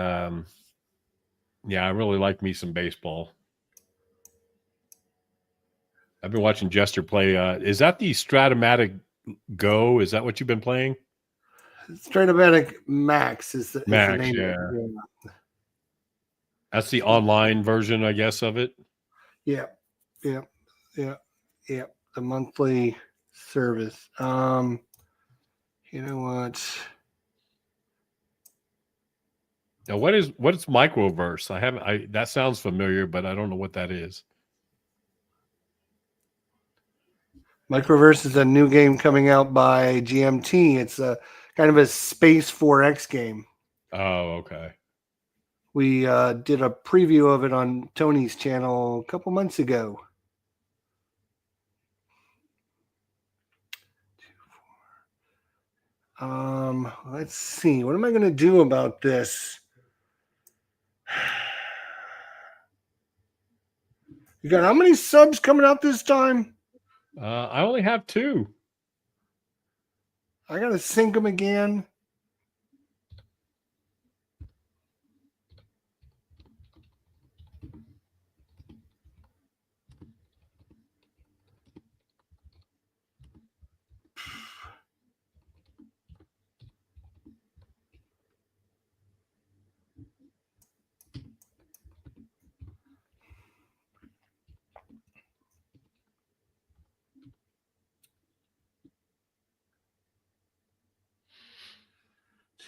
yeah, I really like me some baseball. I've been watching Jester play. Is that the Stratomatic Go? Is that what you've been playing? Stratomatic Max is the Max, name yeah. of the game. That's the online version, I guess, of it. Yeah. The monthly service. You know what? Now, what is Microverse? That sounds familiar, but I don't know what that is. Microverse is a new game coming out by GMT. It's a kind of a Space 4X game. Oh, okay. We did a preview of it on Tony's channel a couple months ago. Let's see. What am I going to do about this? You got how many subs coming out this time? I only have 2. I got to sync them again.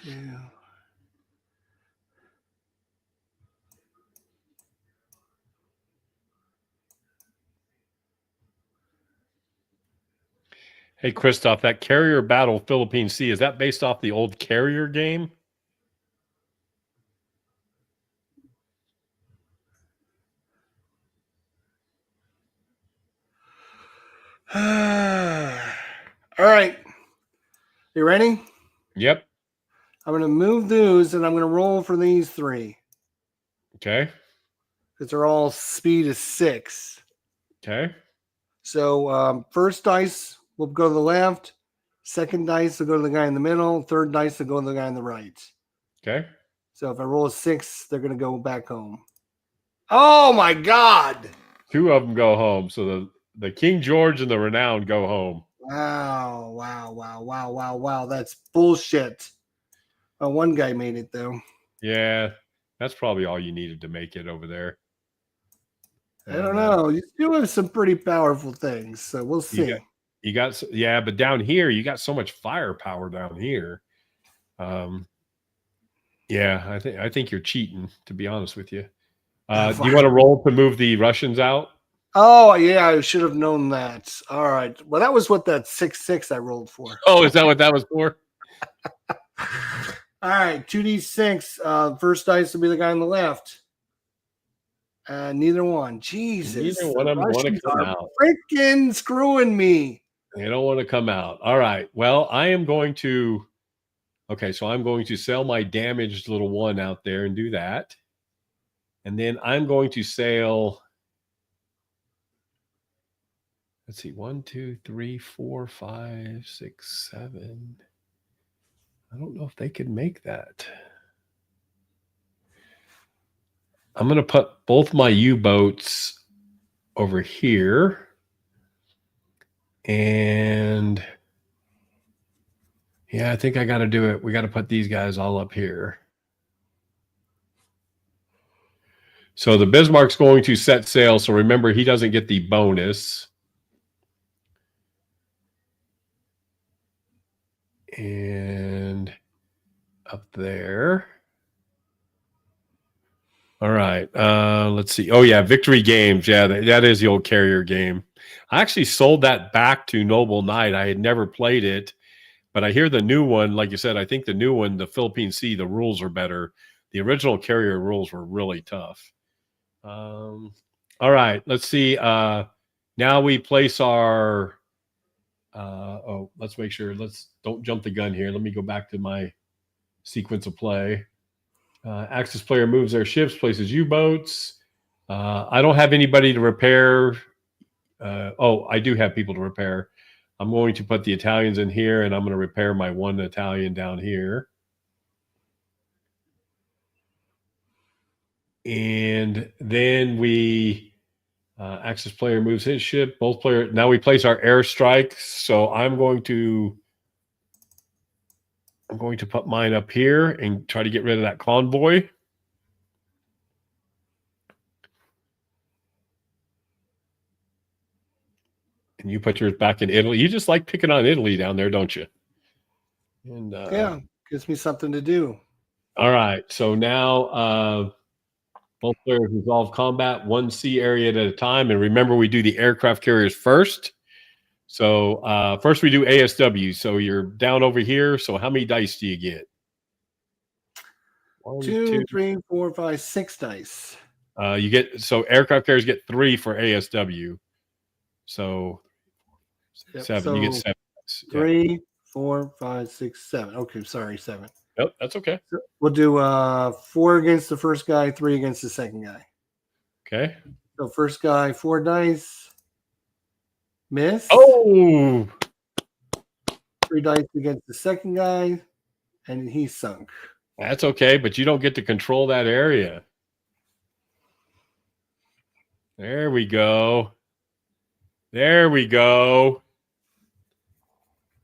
Two. Hey, Christoph, that Carrier Battle Philippine Sea, is that based off the old Carrier game? All right. You ready? Yep. I'm going to move those and I'm going to roll for these 3. Okay. Because they're all speed is 6. Okay. So first dice will go to the left. Second dice will go to the guy in the middle. Third dice will go to the guy on the right. Okay. So if I roll a 6, they're going to go back home. Oh, my God. 2 of them go home. So the King George and the Renown go home. Wow. That's bullshit. One guy made it, though. Yeah, that's probably all you needed to make it over there. I don't know. You still have some pretty powerful things, so we'll see. You got but down here, you got so much firepower down here. Yeah, I think you're cheating, to be honest with you. Do you want to roll to move the Russians out? Oh, yeah, I should have known that. All right. Well, that was what that 6-6 I rolled for. Oh, is that what that was for? All right, 2d6. First dice will be the guy on the left. Neither one. Jesus. Neither one of them want to come out. Freaking screwing me. They don't want to come out. All right. Well, I am going to. Okay, so I'm going to sell my damaged little one out there and do that. And then I'm going to sail. Let's see, 1, 2, 3, 4, 5, 6, 7. I don't know if they could make that. I'm going to put both my U-boats over here. And yeah, I think I got to do it. We got to put these guys all up here. So the Bismarck's going to set sail. So remember, he doesn't get the bonus. And up there. All right. Let's see. Oh, yeah. Victory Games. Yeah, that is the old carrier game. I actually sold that back to Noble Knight. I had never played it, but I hear the new one, like you said, I think the new one, the Philippine Sea, the rules are better. The original carrier rules were really tough. All right. Let's see. Now we place our let's make sure. Don't jump the gun here. Let me go back to my sequence of play. Axis player moves their ships, places U-boats. I don't have anybody to repair. I do have people to repair. I'm going to put the Italians in here, and I'm going to repair my one Italian down here. And then we Axis player moves his ship. Both player. Now we place our airstrikes. So I'm going to put mine up here and try to get rid of that convoy. And you put yours back in Italy. You just like picking on Italy down there, don't you? And yeah, gives me something to do. All right. So now both players resolve combat one sea area at a time. And remember, we do the aircraft carriers first. So first we do ASW. So you're down over here. So how many dice do you get? 1, 2, 3, 4, 5, 6 dice. You get aircraft carriers get 3 for ASW. So 7. So you get 7. 3, 4, 5, 6, 7. Okay, sorry, 7. Nope, that's okay. So we'll do 4 against the first guy, 3 against the second guy. Okay. So first guy, 4 dice. Miss. Oh. 3 dice against the second guy, and he sunk. That's okay, but you don't get to control that area. There we go. There we go.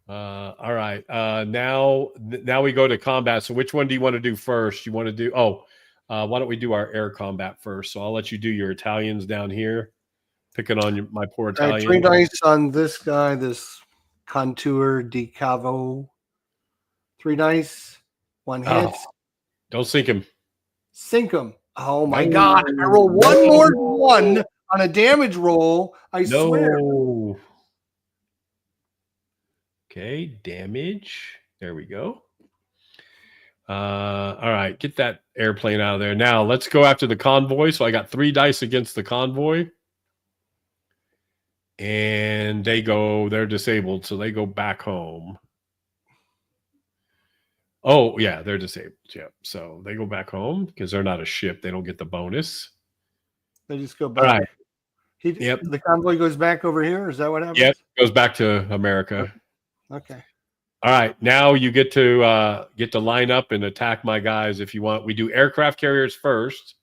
All right. Now we go to combat. So which one do you want to do first? You want to do? Why don't we do our air combat first? So I'll let you do your Italians down here. Picking on my poor Italian. 3 dice on this guy, this Contour di Cavo. 3 dice, 1 hit. Don't sink him. Sink him. Oh my God. I roll one more than 1 on a damage roll. I swear. Okay, damage. There we go. All right, get that airplane out of there. Now let's go after the convoy. So I got 3 dice against the convoy. And they're disabled, so they go back home. Oh, yeah, they're disabled. Yeah. So they go back home because they're not a ship. They don't get the bonus. They just go back. All right. The convoy goes back over here. Is that what happens? Yep, goes back to America. Okay. All right. Now you get to line up and attack my guys if you want. We do aircraft carriers first.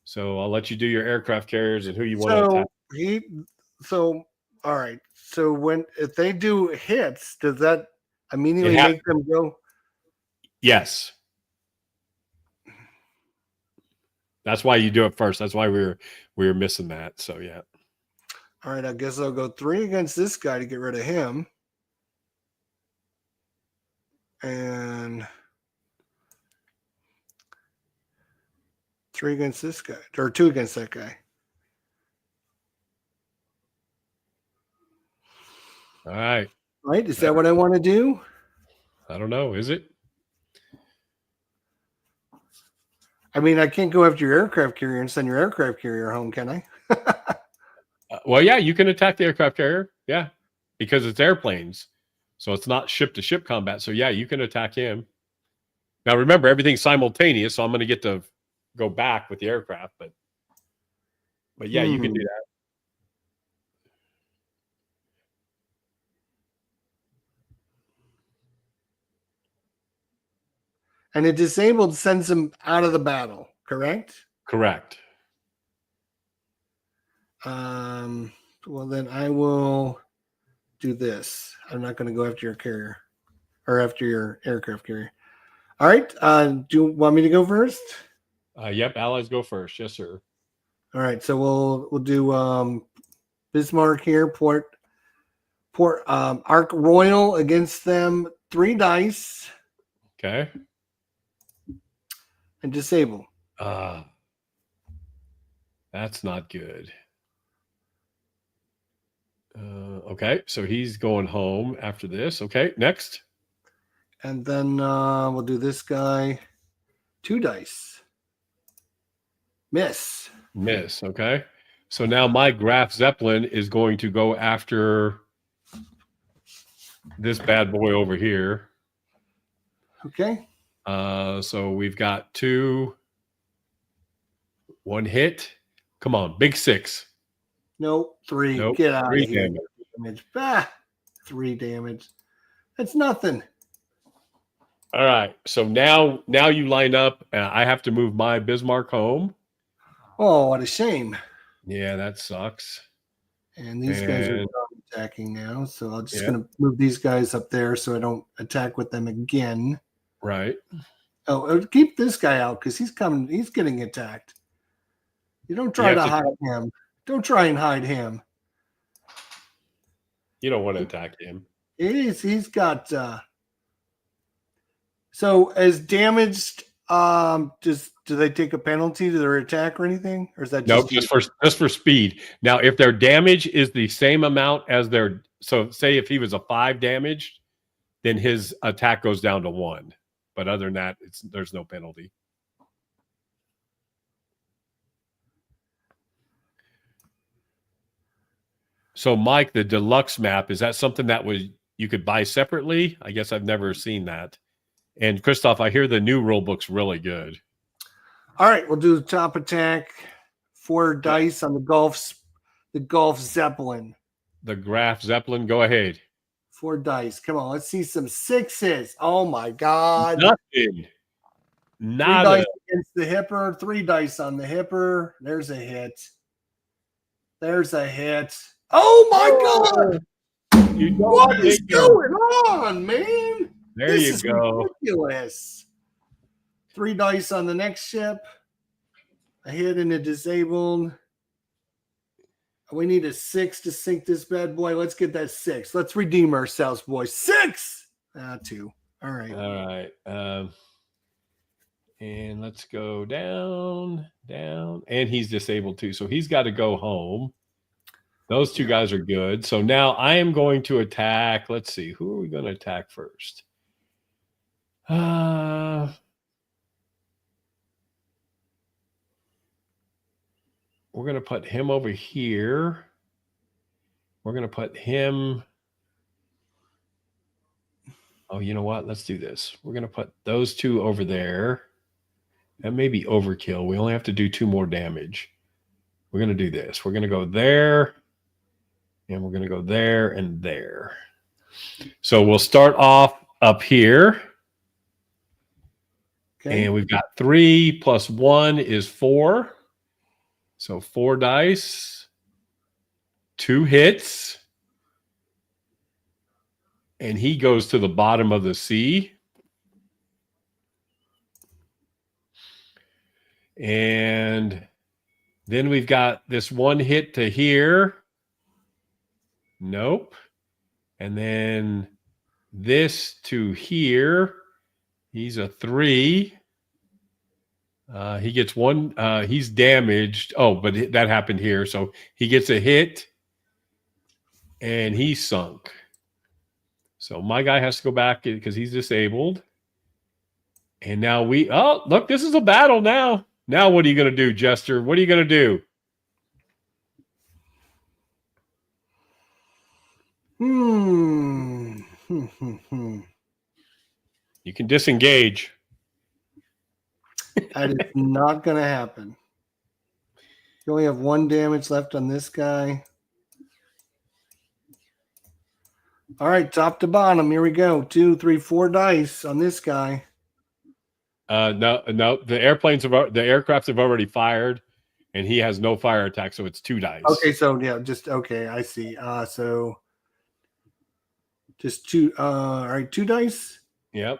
So I'll let you do your aircraft carriers and who you want to attack. All right. So if they do hits, does that immediately make them go? Yes. That's why you do it first. That's why we were missing that. So yeah. All right. I guess I'll go 3 against this guy to get rid of him. And 3 against this guy, or 2 against that guy. All right. Right? Is that what I want to do? I don't know. Is it? I mean, I can't go after your aircraft carrier and send your aircraft carrier home, can I? Well, yeah, you can attack the aircraft carrier. Yeah, because it's airplanes. So it's not ship-to-ship combat. So, yeah, you can attack him. Now, remember, everything's simultaneous, so I'm going to get to go back with the aircraft. But yeah, you can do that. And a disabled sends him out of the battle, correct? Correct. Well, then I will do this. I'm not going to go after your carrier or after your aircraft carrier. All right. Do you want me to go first? Yep, allies go first. Yes, sir. All right. So we'll do Bismarck here, Port Ark Royal against them, 3 dice Okay. and disable. That's not good. Okay, so he's going home after this. Okay, next. And then we'll do this guy, 2 dice. Miss. Miss. Okay. So now my Graf Zeppelin is going to go after this bad boy over here. Okay. So we've got 2, 1 hit. Come on, big 6. Nope. 3. Nope. Get out 3 of here. damage. Damage. 3 damage. That's nothing. All right. So now you line up. I have to move my Bismarck home. Oh, what a shame. Yeah, that sucks. And these guys are And- attacking now. So I'm just Yeah. going to move these guys up there so I don't attack with them again. Right. Oh, keep this guy out because he's coming. He's getting attacked. You don't try You to have to- hide him. Don't try and hide him. You don't want to attack him. He's got so as damaged, do they take a penalty to their attack or anything? Or is that Nope, just just for speed. Now, if their damage is the same amount as their, so say if he was a 5 damaged, then his attack goes down to 1. But other than that, there's no penalty. So, Mike, the deluxe map, is that something that you could buy separately? I guess I've never seen that. And Christoph, I hear the new rule book's really good. All right, we'll do the top attack. 4 dice on the Golf Zeppelin. The Graf Zeppelin, go ahead. 4 dice. Come on, let's see some 6s. Oh my God. Nothing. 3 Nada. dice against the hipper, 3 dice on the hipper. There's a hit. There's a hit. Oh my God. What is going on, man? There This you is go. ridiculous. 3 dice on the next ship. A hit and a disabled. We need a 6 to sink this bad boy. Let's get that 6. Let's redeem ourselves, boys. 6. 2. All right. All right. And let's go down. And he's disabled too. So he's got to go home. Those 2 guys are good. So now I am going to attack. Let's see. Who are we going to attack first? We're going to put him over here. We're going to put him. Oh, you know what? Let's do this. We're going to put those 2 over there. That may be overkill. We only have to do 2 more damage. We're going to do this. We're going to go there. And we're going to go there and there. So we'll start off up here. Okay. And we've got 3 plus 1 is 4. So 4 dice, 2 hits. And he goes to the bottom of the sea. And then we've got this 1 hit to here. Nope. And then this to here. He's a 3. He gets 1. He's damaged. Oh, but that happened here. So he gets a hit. And he's sunk. So my guy has to go back because he's disabled. And now look, this is a battle now. Now what are you going to do, Jester? What are you going to do? You can disengage. That is not going to happen. You only have 1 damage left on this guy. All right, top to bottom. Here we go. 2, 3, 4 dice on this guy. No. The aircrafts have already fired, and he has no fire attack, so it's 2 dice. Okay, so yeah, just okay. I see. So just 2. All right, 2 dice. Yep.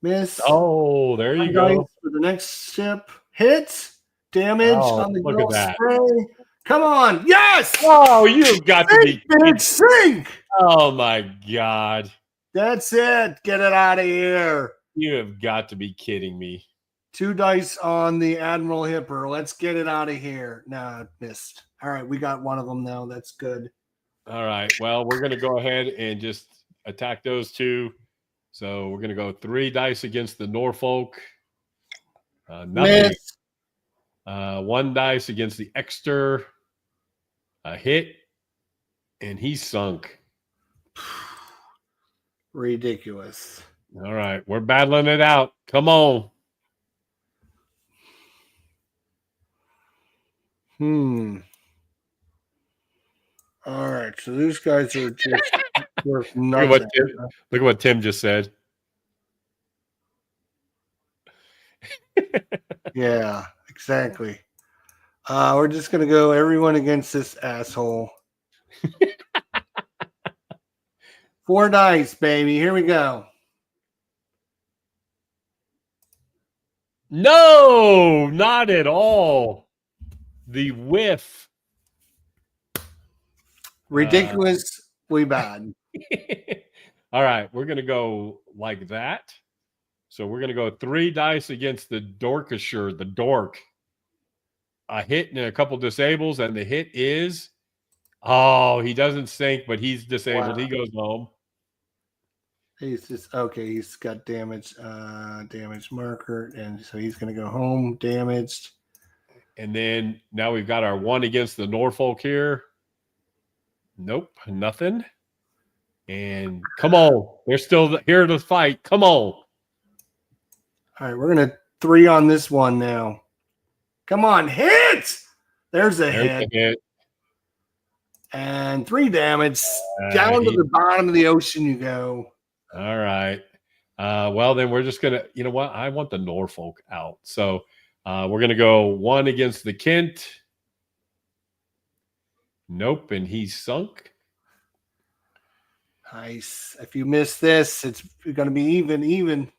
Miss. Oh, there you 1 go. dice for the next ship. Hit. Damage on the Look girl at that. spray. Come on. Yes. Oh, you've got to be Bitch, sink. Oh my God. That's it. Get it out of here. You have got to be kidding me. 2 dice on the Admiral Hipper. Let's get it out of here. Nah, missed. All right, we got one of them now. That's good. All right. Well, we're going to go ahead and just attack those 2. So we're going to go 3 dice against the Norfolk. Nothing. Miss. 1 dice against the Exeter. A hit. And he's sunk. Ridiculous. All right. We're battling it out. Come on. All right. So these guys are just worth Look nothing. at what Tim just said. Yeah, exactly. We're just going to go everyone against this asshole. 4 dice, baby. Here we go. No, not at all. The whiff. Ridiculously bad. All right, we're going to go like that. So we're going to go 3 dice against the Dorkshire, the dork. A hit and a couple disables, and the hit is, he doesn't sink, but he's disabled. Wow. He goes home. He's just okay. He's got damage marker, and so he's going to go home damaged. And then now we've got our 1 against the Norfolk here. Nope, nothing. And come on, they're still here to fight. Come on. All right, we're going to 3 on this one now. Come on, hit! There's a hit. And 3 damage. Down to the bottom of the ocean you go. All right. Well, then we're just going to, you know what? I want the Norfolk out. So we're going to go 1 against the Kent. Nope, and he's sunk. Nice. If you miss this, it's going to be even.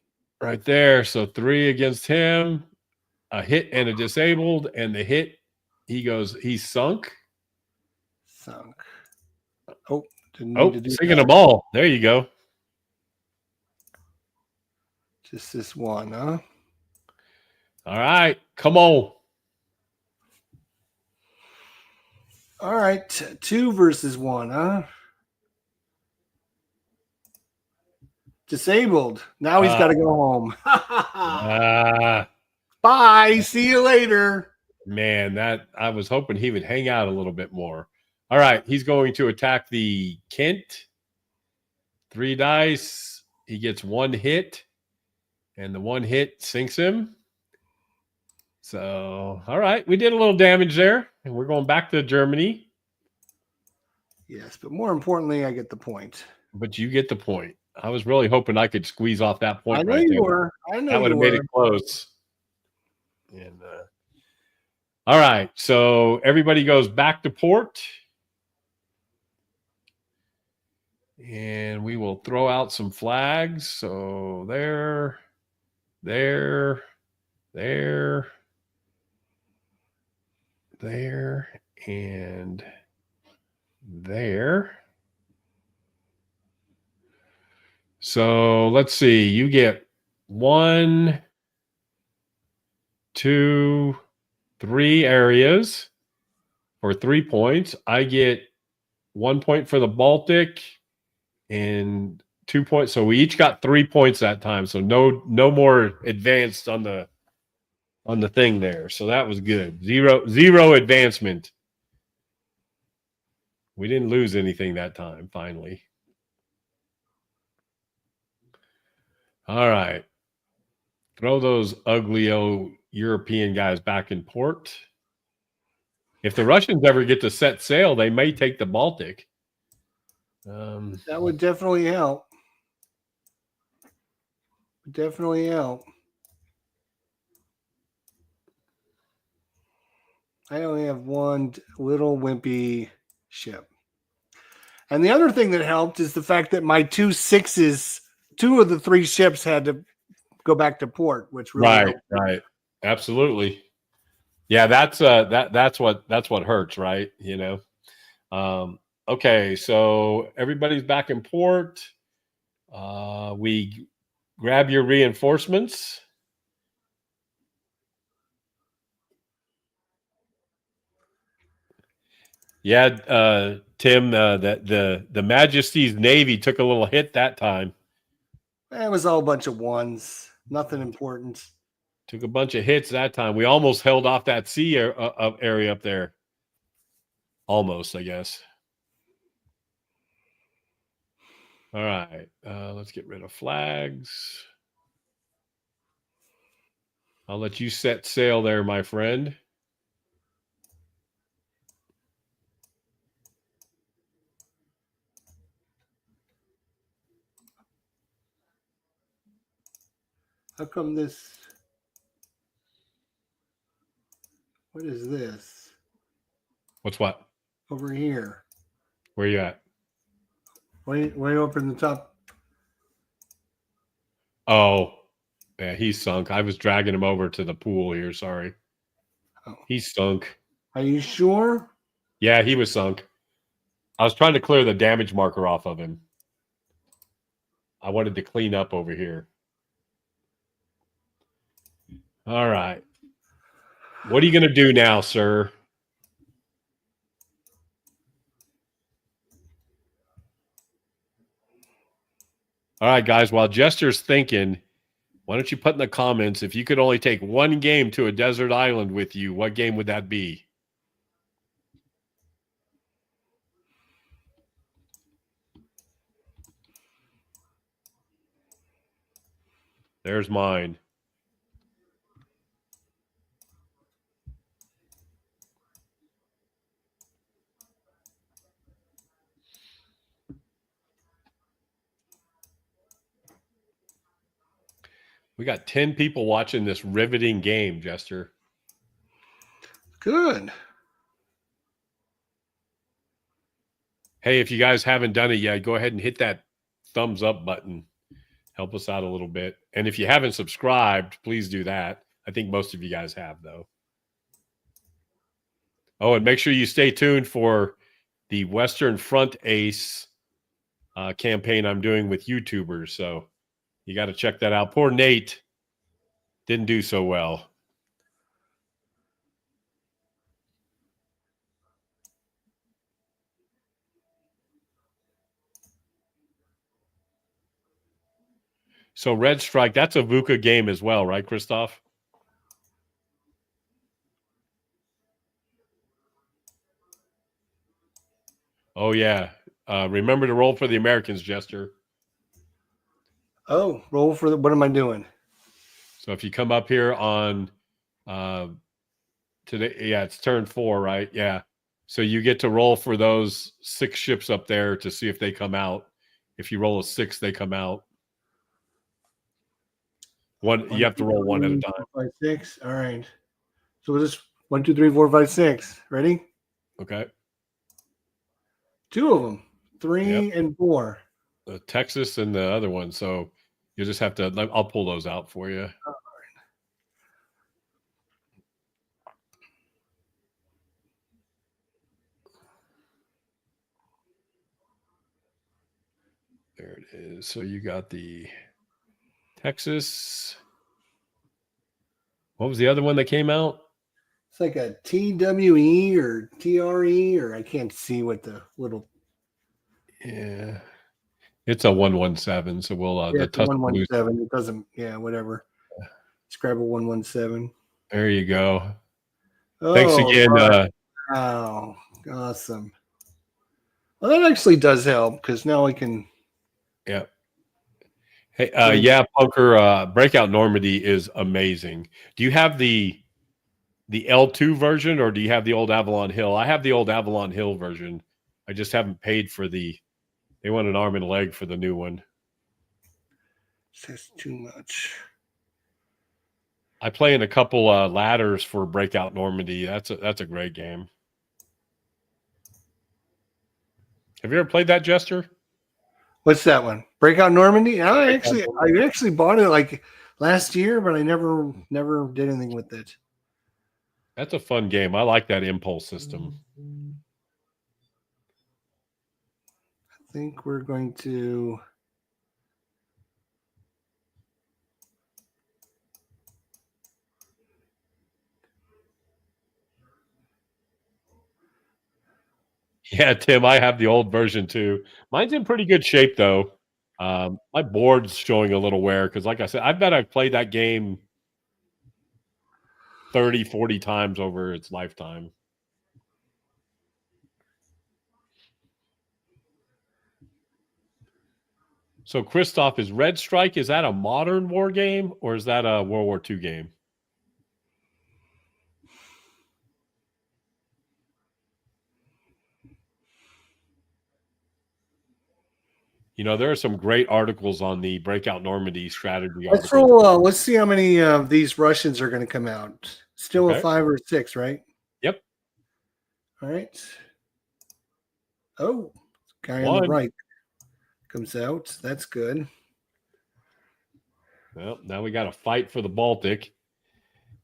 Right there. So 3 against him. A hit and a disabled, and the hit, he's sunk. Oh, didn't need to do sinking them all. There you go. Just this one, huh? All right, come on. All right, 2 versus 1, huh? Disabled. Now he's got to go home. Bye. See you later. Man, I was hoping he would hang out a little bit more. All right, he's going to attack the Kent. 3 dice. He gets 1 hit, and the 1 hit sinks him. So, all right, we did a little damage there, and we're going back to Germany. Yes, but more importantly, I get the point. But you get the point. I was really hoping I could squeeze off that point. I know right you there. were. I know that would have made it close. And all right, so everybody goes back to port, and we will throw out some flags. So there, and there. So let's see. You get 1, 2, 3 areas for 3 points. I get 1 point for the Baltic and 2 points. So we each got 3 points that time. So no more advanced on the thing there. So that was good. Zero advancement. We didn't lose anything that time, finally. All right. Throw those ugly old European guys back in port. If the Russians ever get to set sail, they may take the Baltic. That would definitely help. Definitely help. I only have one little wimpy ship. And the other thing that helped is the fact that my 2 6s, 2 of the 3 ships had to go back to port, which really helped. Right. Absolutely. Yeah, that's what hurts, right? Okay, so everybody's back in port. We grab your reinforcements. Yeah, Tim, the Majesty's Navy took a little hit that time. It was all a bunch of ones, nothing important. Took a bunch of hits that time. We almost held off that sea area up there. Almost, I guess. All right, let's get rid of flags. I'll let you set sail there, my friend. How come this? What is this? What's what? Over here. Where you at? Way up in the top. Oh, yeah, he's sunk. I was dragging him over to the pool here. Sorry. Oh. He's sunk. Are you sure? Yeah, he was sunk. I was trying to clear the damage marker off of him. I wanted to clean up over here. All right. What are you going to do now, sir? All right, guys, while Jester's thinking, why don't you put in the comments, if you could only take one game to a desert island with you, what game would that be? There's mine. We got 10 people watching this riveting game, Jester. Good. Hey, if you guys haven't done it yet, go ahead and hit that thumbs up button. Help us out a little bit. And if you haven't subscribed, please do that. I think most of you guys have, though. Oh, and make sure you stay tuned for the Western Front Ace campaign I'm doing with YouTubers. So you got to check that out. Poor Nate didn't do so well. So Red Strike, that's a VUCA game as well, right, Christoph? Oh, yeah. Remember to roll for the Americans, Jester. Oh, roll for the. What am I doing? So if you come up here on today, yeah, it's turn 4, right? Yeah. So you get to roll for those 6 ships up there to see if they come out. If you roll a 6, they come out. You have to roll 1 at a time. 5, 6. All right. So we'll just 1, 2, 3, 4, 5, 6. Ready? Okay. 2 of them. 3 and 4. The Texas and the other one. So you just have to. I'll pull those out for you. All right. There it is. So you got the Texas. What was the other one that came out? It's like a TWE or TRE, or I can't see what the little. Yeah. It's a 117. So we'll Yeah, the it's a 117. It doesn't. Yeah, whatever. Let's grab a 117. There you go. Oh, Thanks again. Wow, awesome. Well, that actually does help because now I can. Yeah. Hey, yeah, Punker, Breakout Normandy is amazing. Do you have the L2 version or do you have the old Avalon Hill? I have the old Avalon Hill version. I just haven't paid for they want an arm and a leg for the new one. That's too much. I play in a couple ladders for Breakout Normandy. That's a great game. Have you ever played that, Jester? What's that one? Breakout Normandy? I actually bought it like last year, but I never did anything with it. That's a fun game. I like that impulse system. I think we're going to. Yeah, Tim, I have the old version too. Mine's in pretty good shape though. My board's showing a little wear because, like I said, I bet I've played that game 30, 40 times over its lifetime. So, Christoph, is Red Strike, is that a modern war game or is that a World War II game? You know, there are some great articles on the Breakout Normandy strategy. Let's see how many of these Russians are going to come out. Still Okay. a 5 or 6, right? Yep. All right. Oh, guy on the right comes out. That's good. Well, now we got to fight for the Baltic.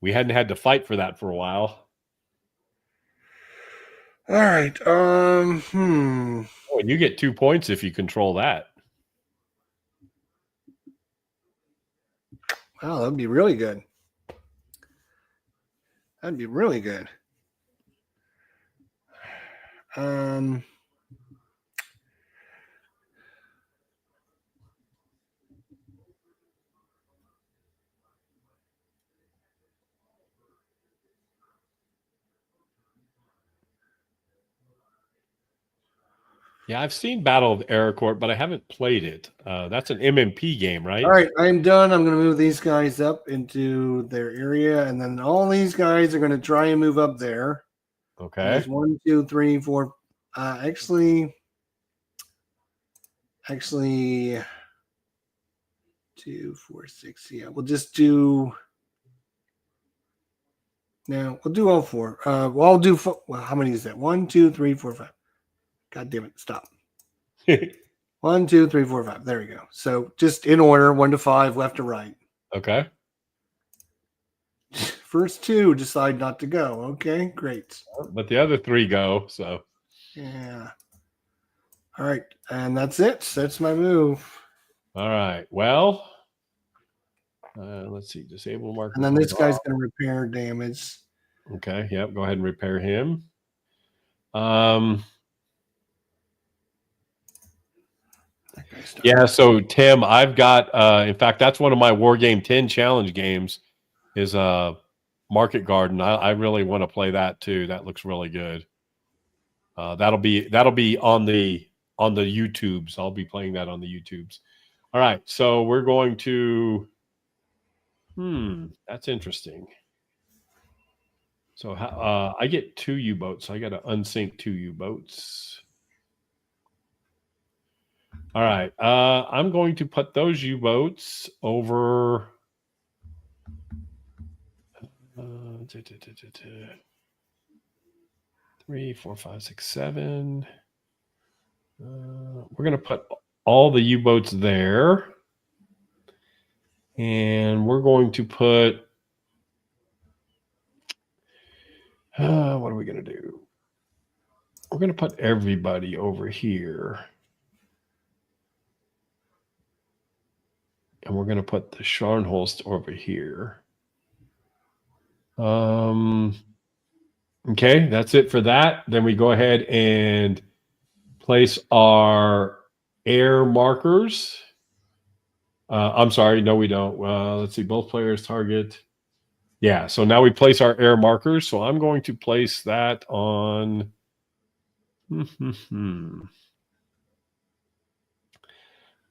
We hadn't had to fight for that for a while. All right. Oh, and you get 2 points if you control that. Wow, that'd be really good. That'd be really good. Yeah, I've seen Battle of Ericourt, but I haven't played it. That's an MMP game, right? All right, I'm done. I'm going to move these guys up into their area, and then all these guys are going to try and move up there. Okay. And there's 1, 2, 3, 4. Actually, 2, 4, 6. Yeah, we'll just do. Now we'll do all 4. Well, I'll do. Well, how many is that? 1, 2, 3, 4, 5. God damn it! Stop. 1, 2, 3, 4, 5. There we go. So just in order, 1 to 5, left to right. Okay. First 2 decide not to go. Okay, great. But the other 3 go. So. Yeah. All right, and that's it. That's my move. All right. Well, let's see. Disable marker. And then this guy's going to repair damage. Okay. Yep. Go ahead and repair him. Yeah. So Tim, I've got. In fact, that's one of my War Game 10 challenge games. Is Market Garden. I really want to play that too. That looks really good. That'll be on the YouTubes. I'll be playing that on the YouTubes. All right. So we're going to. That's interesting. So I get 2 U-boats. So I got to unsink 2 U-boats. All right. I'm going to put those U-boats over. 3, 4, 5, 6, 7. We're going to put all the U-boats there. And we're going to put. What are we going to do? We're going to put everybody over here. And we're going to put the Scharnhorst over here. Okay, that's it for that. Then we go ahead and place our air markers. I'm sorry, no, we don't. Let's see, both players target. Yeah, so now we place our air markers. So I'm going to place that on. I'm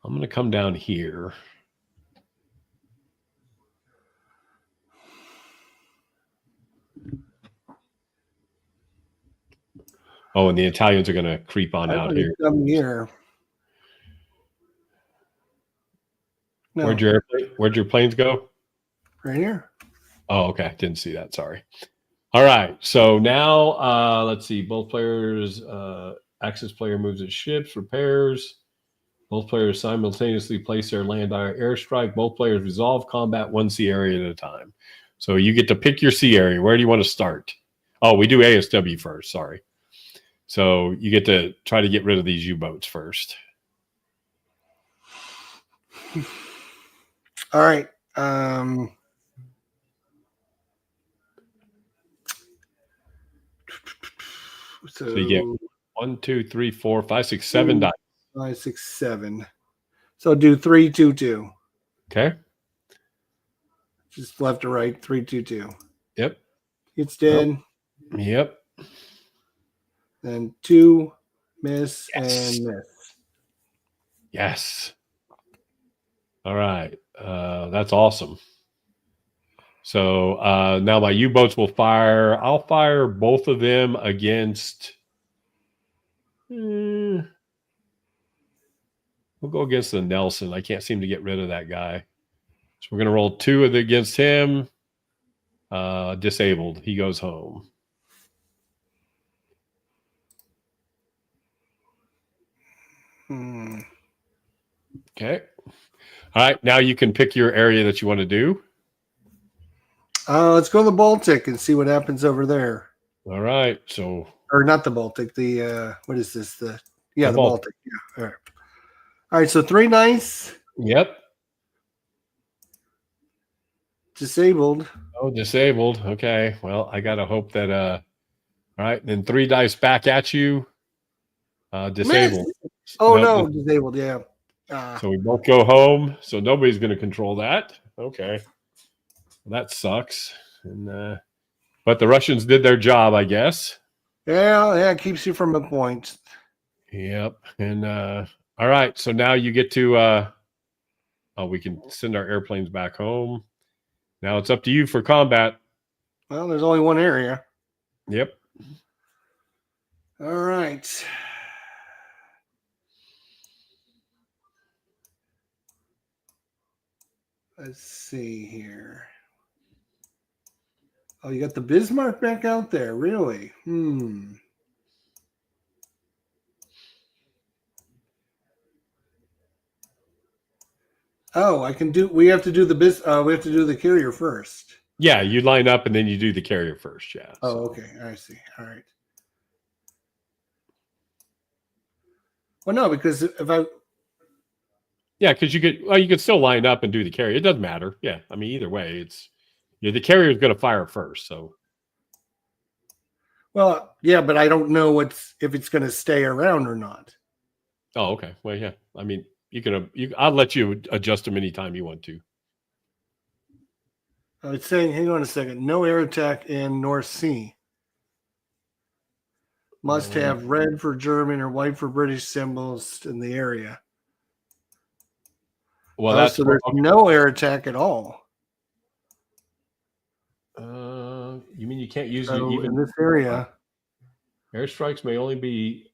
going to come down here. Oh, and the Italians are going to creep on out here. Come here. No. Where'd your planes go? Right here. Oh, okay. Didn't see that. Sorry. All right. So now let's see. Both players, Axis player moves its ships, repairs. Both players simultaneously place their land on airstrike. Both players resolve combat one sea area at a time. So you get to pick your sea area. Where do you want to start? Oh, we do ASW first. Sorry. So you get to try to get rid of these U-boats first. All right. So you get 1, 2, 3, 4, 5, 6, 7 dice. 5, 6, 7. So do 3, 2, 2. Okay. Just left to right. 3, 2, 2. Yep. It's dead. Oh. Yep. Then 2, miss, Yes. and miss. Yes. All right. That's awesome. So now my U-boats will fire. I'll fire both of them against. We'll go against the Nelson. I can't seem to get rid of that guy. So we're going to roll 2 against him. Disabled. He goes home. Okay. All right. Now you can pick your area that you want to do. Let's go to the Baltic and see what happens over there. All right. So, or not the Baltic. The what is this? The Baltic. Yeah. All right. All right. So 3 dice. Yep. Disabled. Oh, disabled. Okay. Well, I gotta hope that. All right. Then 3 dice back at you. Disabled. Miss. Oh no, disabled. Yeah. So we both go home. So nobody's going to control that. Okay. Well, that sucks. And but the Russians did their job, I guess. Yeah, it keeps you from a point. Yep. And all right. So now you get to we can send our airplanes back home. Now it's up to you for combat. Well, there's only one area. Yep. All right. Let's see here. Oh, you got the Bismarck back out there, really? Oh, I can do. We have to do the carrier first. Yeah, you line up and then you do the carrier first. Yeah. Oh, okay. I see. All right. Well, no, because if I. Yeah, because you could still line up and do the carrier. It doesn't matter. Yeah, I mean either way, it's the carrier is going to fire first. So. Well, yeah, but I don't know if it's going to stay around or not. Oh, okay. Well, yeah. I mean, I'll let you adjust them anytime you want to. It's saying, hang on a second. No air attack in North Sea. Must have red for German or white for British symbols in the area. Well, so there's no air attack at all. You mean you can't use even in this area? Airstrikes may only be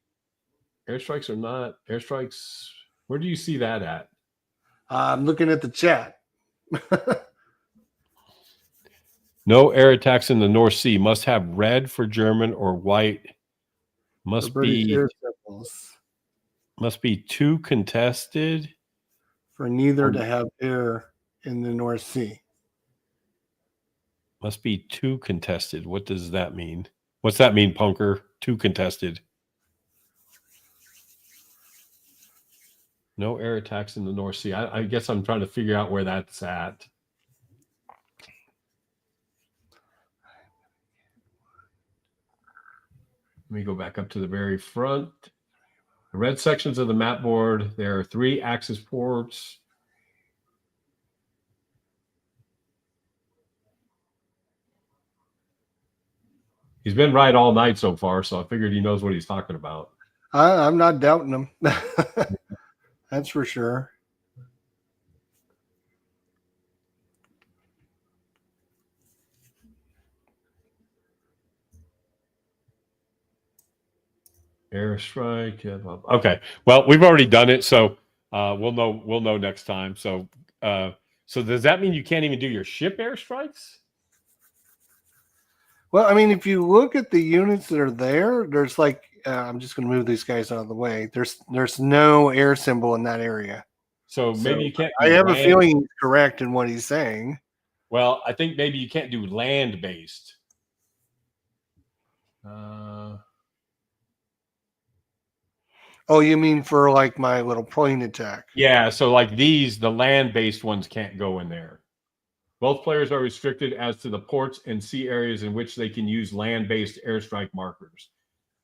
airstrikes or not airstrikes. Where do you see that at? I'm looking at the chat. No air attacks in the North Sea. Must have red for German or white. Must be too contested. For neither to have air in the North Sea. Must be too contested. What does that mean? What's that mean, Punker? Too contested. No air attacks in the North Sea. I guess I'm trying to figure out where that's at. Let me go back up to the very front. The red sections of the map board, there are 3 Axis ports. He's been right all night so far, so I figured he knows what he's talking about. I'm not doubting him. That's for sure. Airstrike. Okay. Well, we've already done it, so we'll know next time. So So does that mean you can't even do your ship airstrikes? Well, I mean, if you look at the units that are there, there's like I'm just going to move these guys out of the way. There's no air symbol in that area. So maybe you can't. I have a feeling he's correct in what he's saying. Well, I think maybe you can't do land based. Oh, you mean for like my little plane attack? Yeah. So like these, the land based ones can't go in there. Both players are restricted as to the ports and sea areas in which they can use land-based airstrike markers.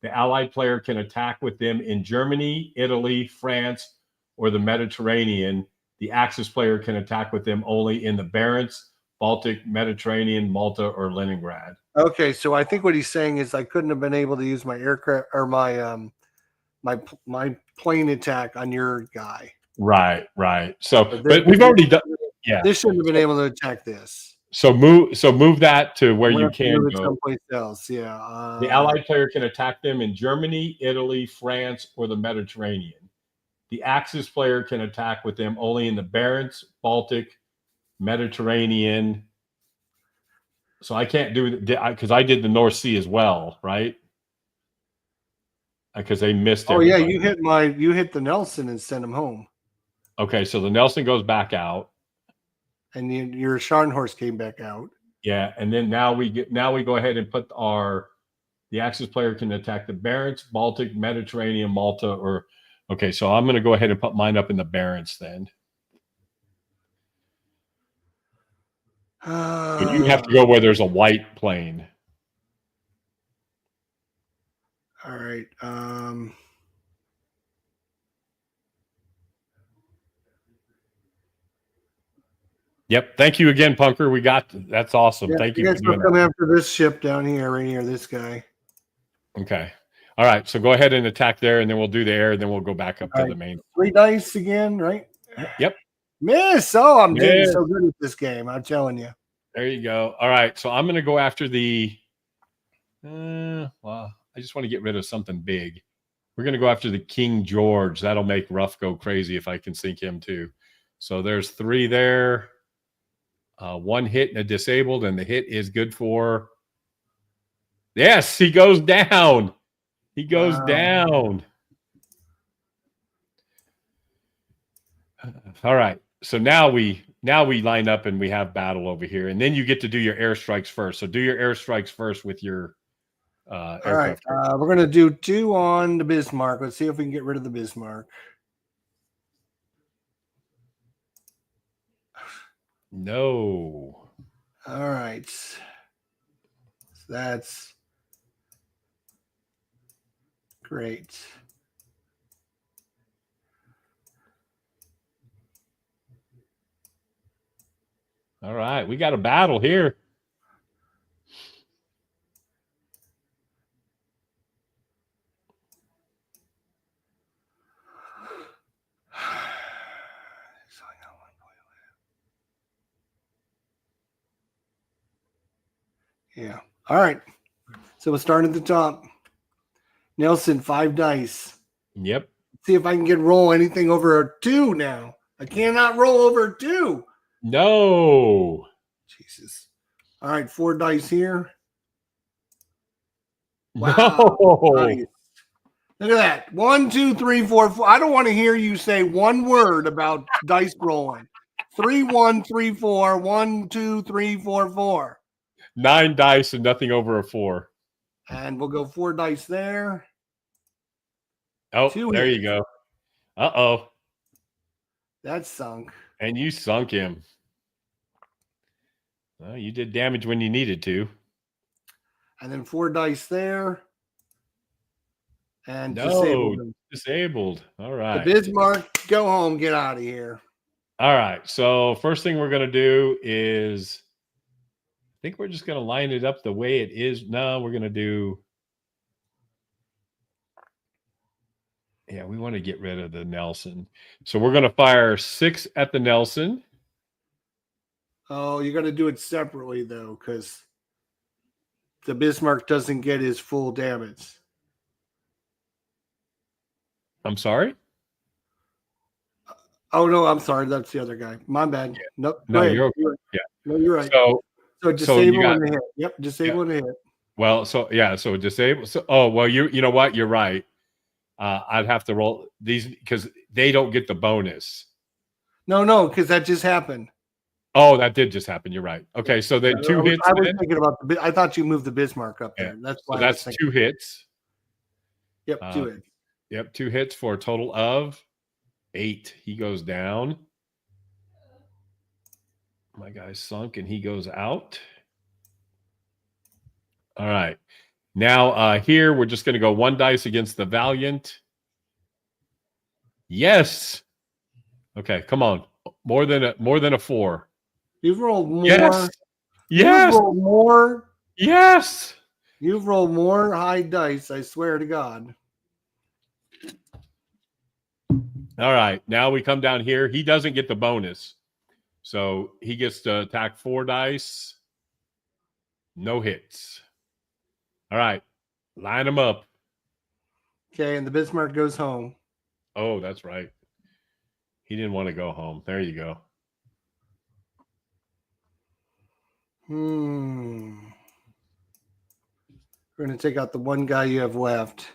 The allied player can attack with them in Germany, Italy, France, or the Mediterranean. The Axis player can attack with them only in the Barents, Baltic, Mediterranean, Malta, or Leningrad. Okay, so I think what he's saying is I couldn't have been able to use my aircraft or my my plane attack on your guy. Right. So, but we've already done. Yeah, this shouldn't have been able to attack this. So move that to where you can go someplace else. Yeah. The allied player can attack them in Germany, Italy, France, or the Mediterranean. The Axis player can attack with them only in the Barents, Baltic, Mediterranean. So I can't do it because I did the North Sea as well, right? Because they missed. Oh yeah, you hit the Nelson and sent him home. Okay, so the Nelson goes back out. And your Scharnhorst came back out. Yeah, and then now we go ahead and put the Axis player can attack the Barents, Baltic, Mediterranean, Malta, or okay. So I'm going to go ahead and put mine up in the Barents then. You have to go where there's a white plane. All right. Yep. Thank you again, Punker. We got that's awesome. Thank you. You guys will come after this ship down here, right here, this guy. Okay. All right. So go ahead and attack there, and then we'll do the air, and then we'll go back up to the main. 3 dice again, right? Yep. Miss. Oh, I'm doing so good at this game. I'm telling you. There you go. All right. So I'm going to go after the. Well, I just want to get rid of something big. We're going to go after the King George. That'll make Ruff go crazy if I can sink him too. So there's 3 there. 1 hit and a disabled, and the hit is good for. Yes, he goes down. He goes down. All right. So now we line up and we have battle over here, and then you get to do your airstrikes first. So do your airstrikes first with your aircraft. All right. We're going to do 2 on the Bismarck. Let's see if we can get rid of the Bismarck. No. All right. So that's great. All right. We got a battle here. Yeah. All right. So we'll start at the top. Nelson, 5 dice. Yep. See if I can roll anything over a 2 now. I cannot roll over a 2. No. Jesus. All right, 4 dice here. Wow. No. Nice. Look at that. 1, 2, 3, 4, 4. I don't want to hear you say one word about dice rolling. 3, 1, 3, 4. 1, 2, 3, 4, 4. 9 dice and nothing over a 4. And we'll go 4 dice there. Oh, there you go. Uh-oh. That's sunk. And you sunk him. Well, you did damage when you needed to. And then 4 dice there. And disabled. All right. The Bismarck, go home, get out of here. All right. So first thing we're going to do is, I think we're just going to line it up the way it is. No, we're going to do. Yeah, we want to get rid of the Nelson. So we're going to fire 6 at the Nelson. Oh, you got to do it separately, though, because the Bismarck doesn't get his full damage. I'm sorry? Oh no, I'm sorry. That's the other guy. My bad. Yeah. Nope. Go No, ahead. you're okay. You're right. Yeah. No, you're right. So So you disable got and a hit. Yep, yeah. disable and a hit. Well, so disable. So well, you know what? You're right. I'd have to roll these because they don't get the bonus. No, because that just happened. Oh, that did just happen. You're right. Okay, so then 2 hits. I was thinking about I thought you moved the Bismarck up there. That's why. So that's 2 hits. Yep, 2 hits. Yep, 2 hits for a total of 8. He goes down. My guy's sunk and he goes out. All right. Now here we're just going to go 1 dice against the Valiant. Yes. Okay, come on. More than a 4. You've rolled more. Yes. You've rolled more. Yes. You've rolled more high dice, I swear to God. All right. Now we come down here. He doesn't get the bonus. So he gets to attack 4 dice. No hits. All right. Line them up. Okay, and the Bismarck goes home. Oh, that's right. He didn't want to go home. There you go. We're going to take out the one guy you have left.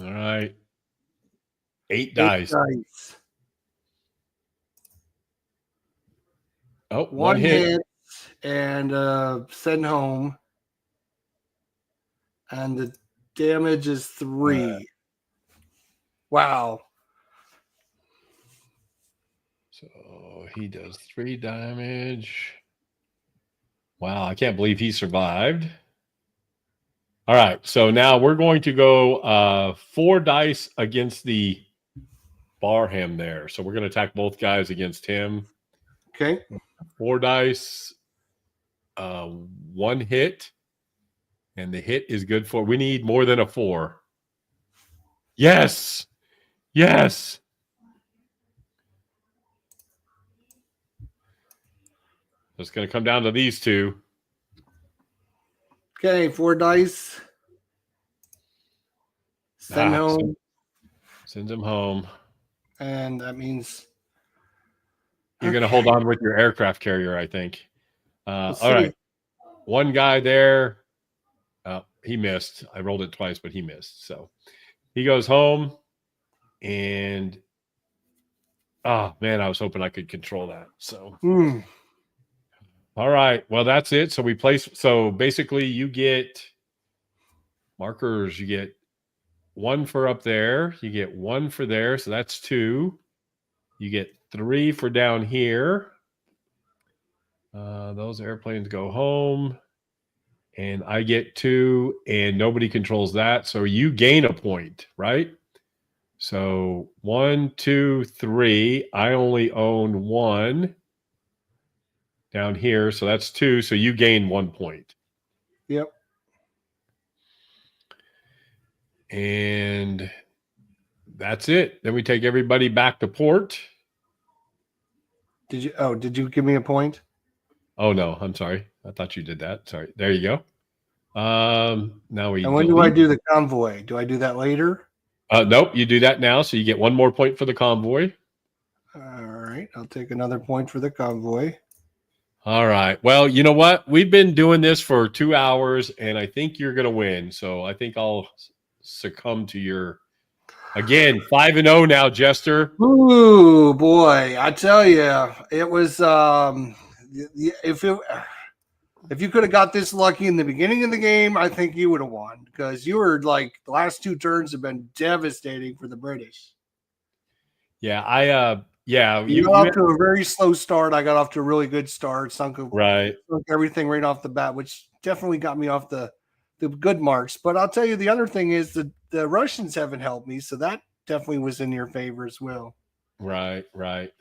All right. 8 dice. Oh, one hit. And send home. And the damage is 3. Wow. So he does 3 damage. Wow, I can't believe he survived. All right, so now we're going to go 4 dice against the Barham there. So we're going to attack both guys against him. Okay. 4 dice, 1 hit, and the hit is good for. We need more than a 4. Yes, yes. It's going to come down to these 2. Okay, 4 dice. Send home. Sends him home. And that means you're going to hold on with your aircraft carrier, I think. All right. 1 guy there. He missed. I rolled it twice, but he missed. So he goes home. And, oh, man, I was hoping I could control that. So, all right. Well, that's it. So we place. So basically, you get markers. You get 1 for up there. You get 1 for there. So that's 2. You get 3 for down here. Those airplanes go home. And I get 2, and nobody controls that. So you gain a point, right? So 1, 2, 3. I only own 1 down here. So that's 2. So you gain 1 point. Yep. And that's it. Then we take everybody back to port. Did you give me a point? Oh no, I'm sorry. I thought you did that. Sorry. There you go. Now we. And when do I do the convoy? Do I do that later? Nope. You do that now, so you get 1 more point for the convoy. All right, I'll take another point for the convoy. All right. Well, you know what? We've been doing this for 2 hours, and I think you're going to win. So I think I'll succumb to your. Again, 5-0 now, Jester. Ooh, boy! I tell you, it was. If you could have got this lucky in the beginning of the game, I think you would have won, because you were like, the last 2 turns have been devastating for the British. Yeah, you got off to a very slow start. I got off to a really good start. Sunk everything right off the bat, which definitely got me off the good marks. But I'll tell you, the other thing is the Russians haven't helped me, so that definitely was in your favor as well. Right,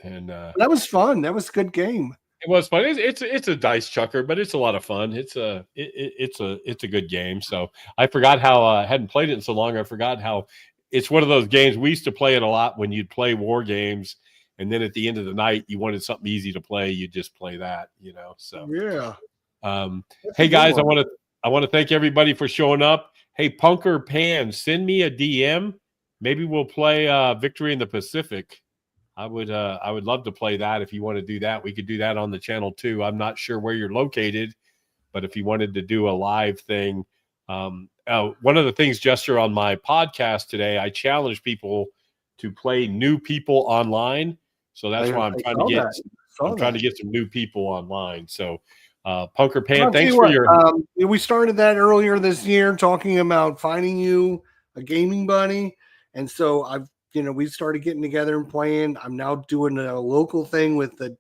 and that was fun. That was a good game. It was fun. It's a dice chucker, but it's a lot of fun. It's a good game. So I forgot how I hadn't played it in so long. I forgot how it's one of those games we used to play it a lot when you'd play war games, and then at the end of the night you wanted something easy to play, you just play that, So yeah. Hey guys, I want to thank everybody for showing up. Hey, Punker Pan, send me a DM. Maybe we'll play Victory in the Pacific. I would love to play that. If you want to do that, we could do that on the channel too. I'm not sure where you're located, but if you wanted to do a live thing, one of the things, Jester, on my podcast today, I challenged people to play new people online. So that's why I'm trying to get some new people online. So, Punker Pan, thanks for your. We started that earlier this year, talking about finding you a gaming buddy, and so we started getting together and playing. I'm now doing a local thing with the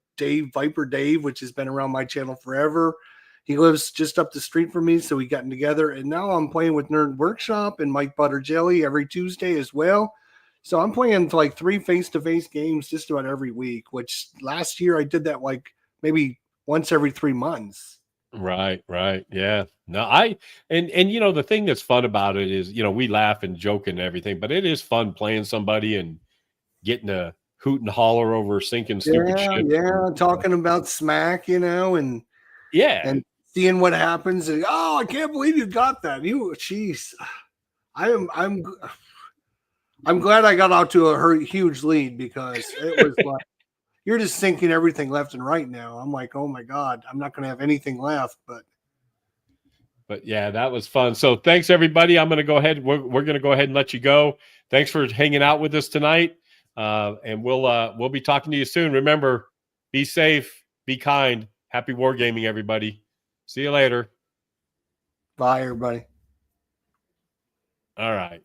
Viper Dave, which has been around my channel forever. He lives just up the street from me, so we gotten together, and now I'm playing with Nerd Workshop and Mike Butterjelly every Tuesday as well. So I'm playing like 3 face-to-face games just about every week, which last year I did that like maybe once every 3 months. Right. Yeah. No, and the thing that's fun about it is, we laugh and joke and everything, but it is fun playing somebody and getting a hoot and holler over sinking stupid shit. Yeah, talking about smack, and and seeing what happens, and I can't believe you got that. Jeez. I'm glad I got out to a huge lead, because it was like you're just sinking everything left and right now. I'm like, oh my God, I'm not going to have anything left. But yeah, that was fun. So thanks everybody. I'm going to go ahead. We're going to go ahead and let you go. Thanks for hanging out with us tonight. And we'll be talking to you soon. Remember, be safe, be kind. Happy wargaming, everybody. See you later. Bye, everybody. All right.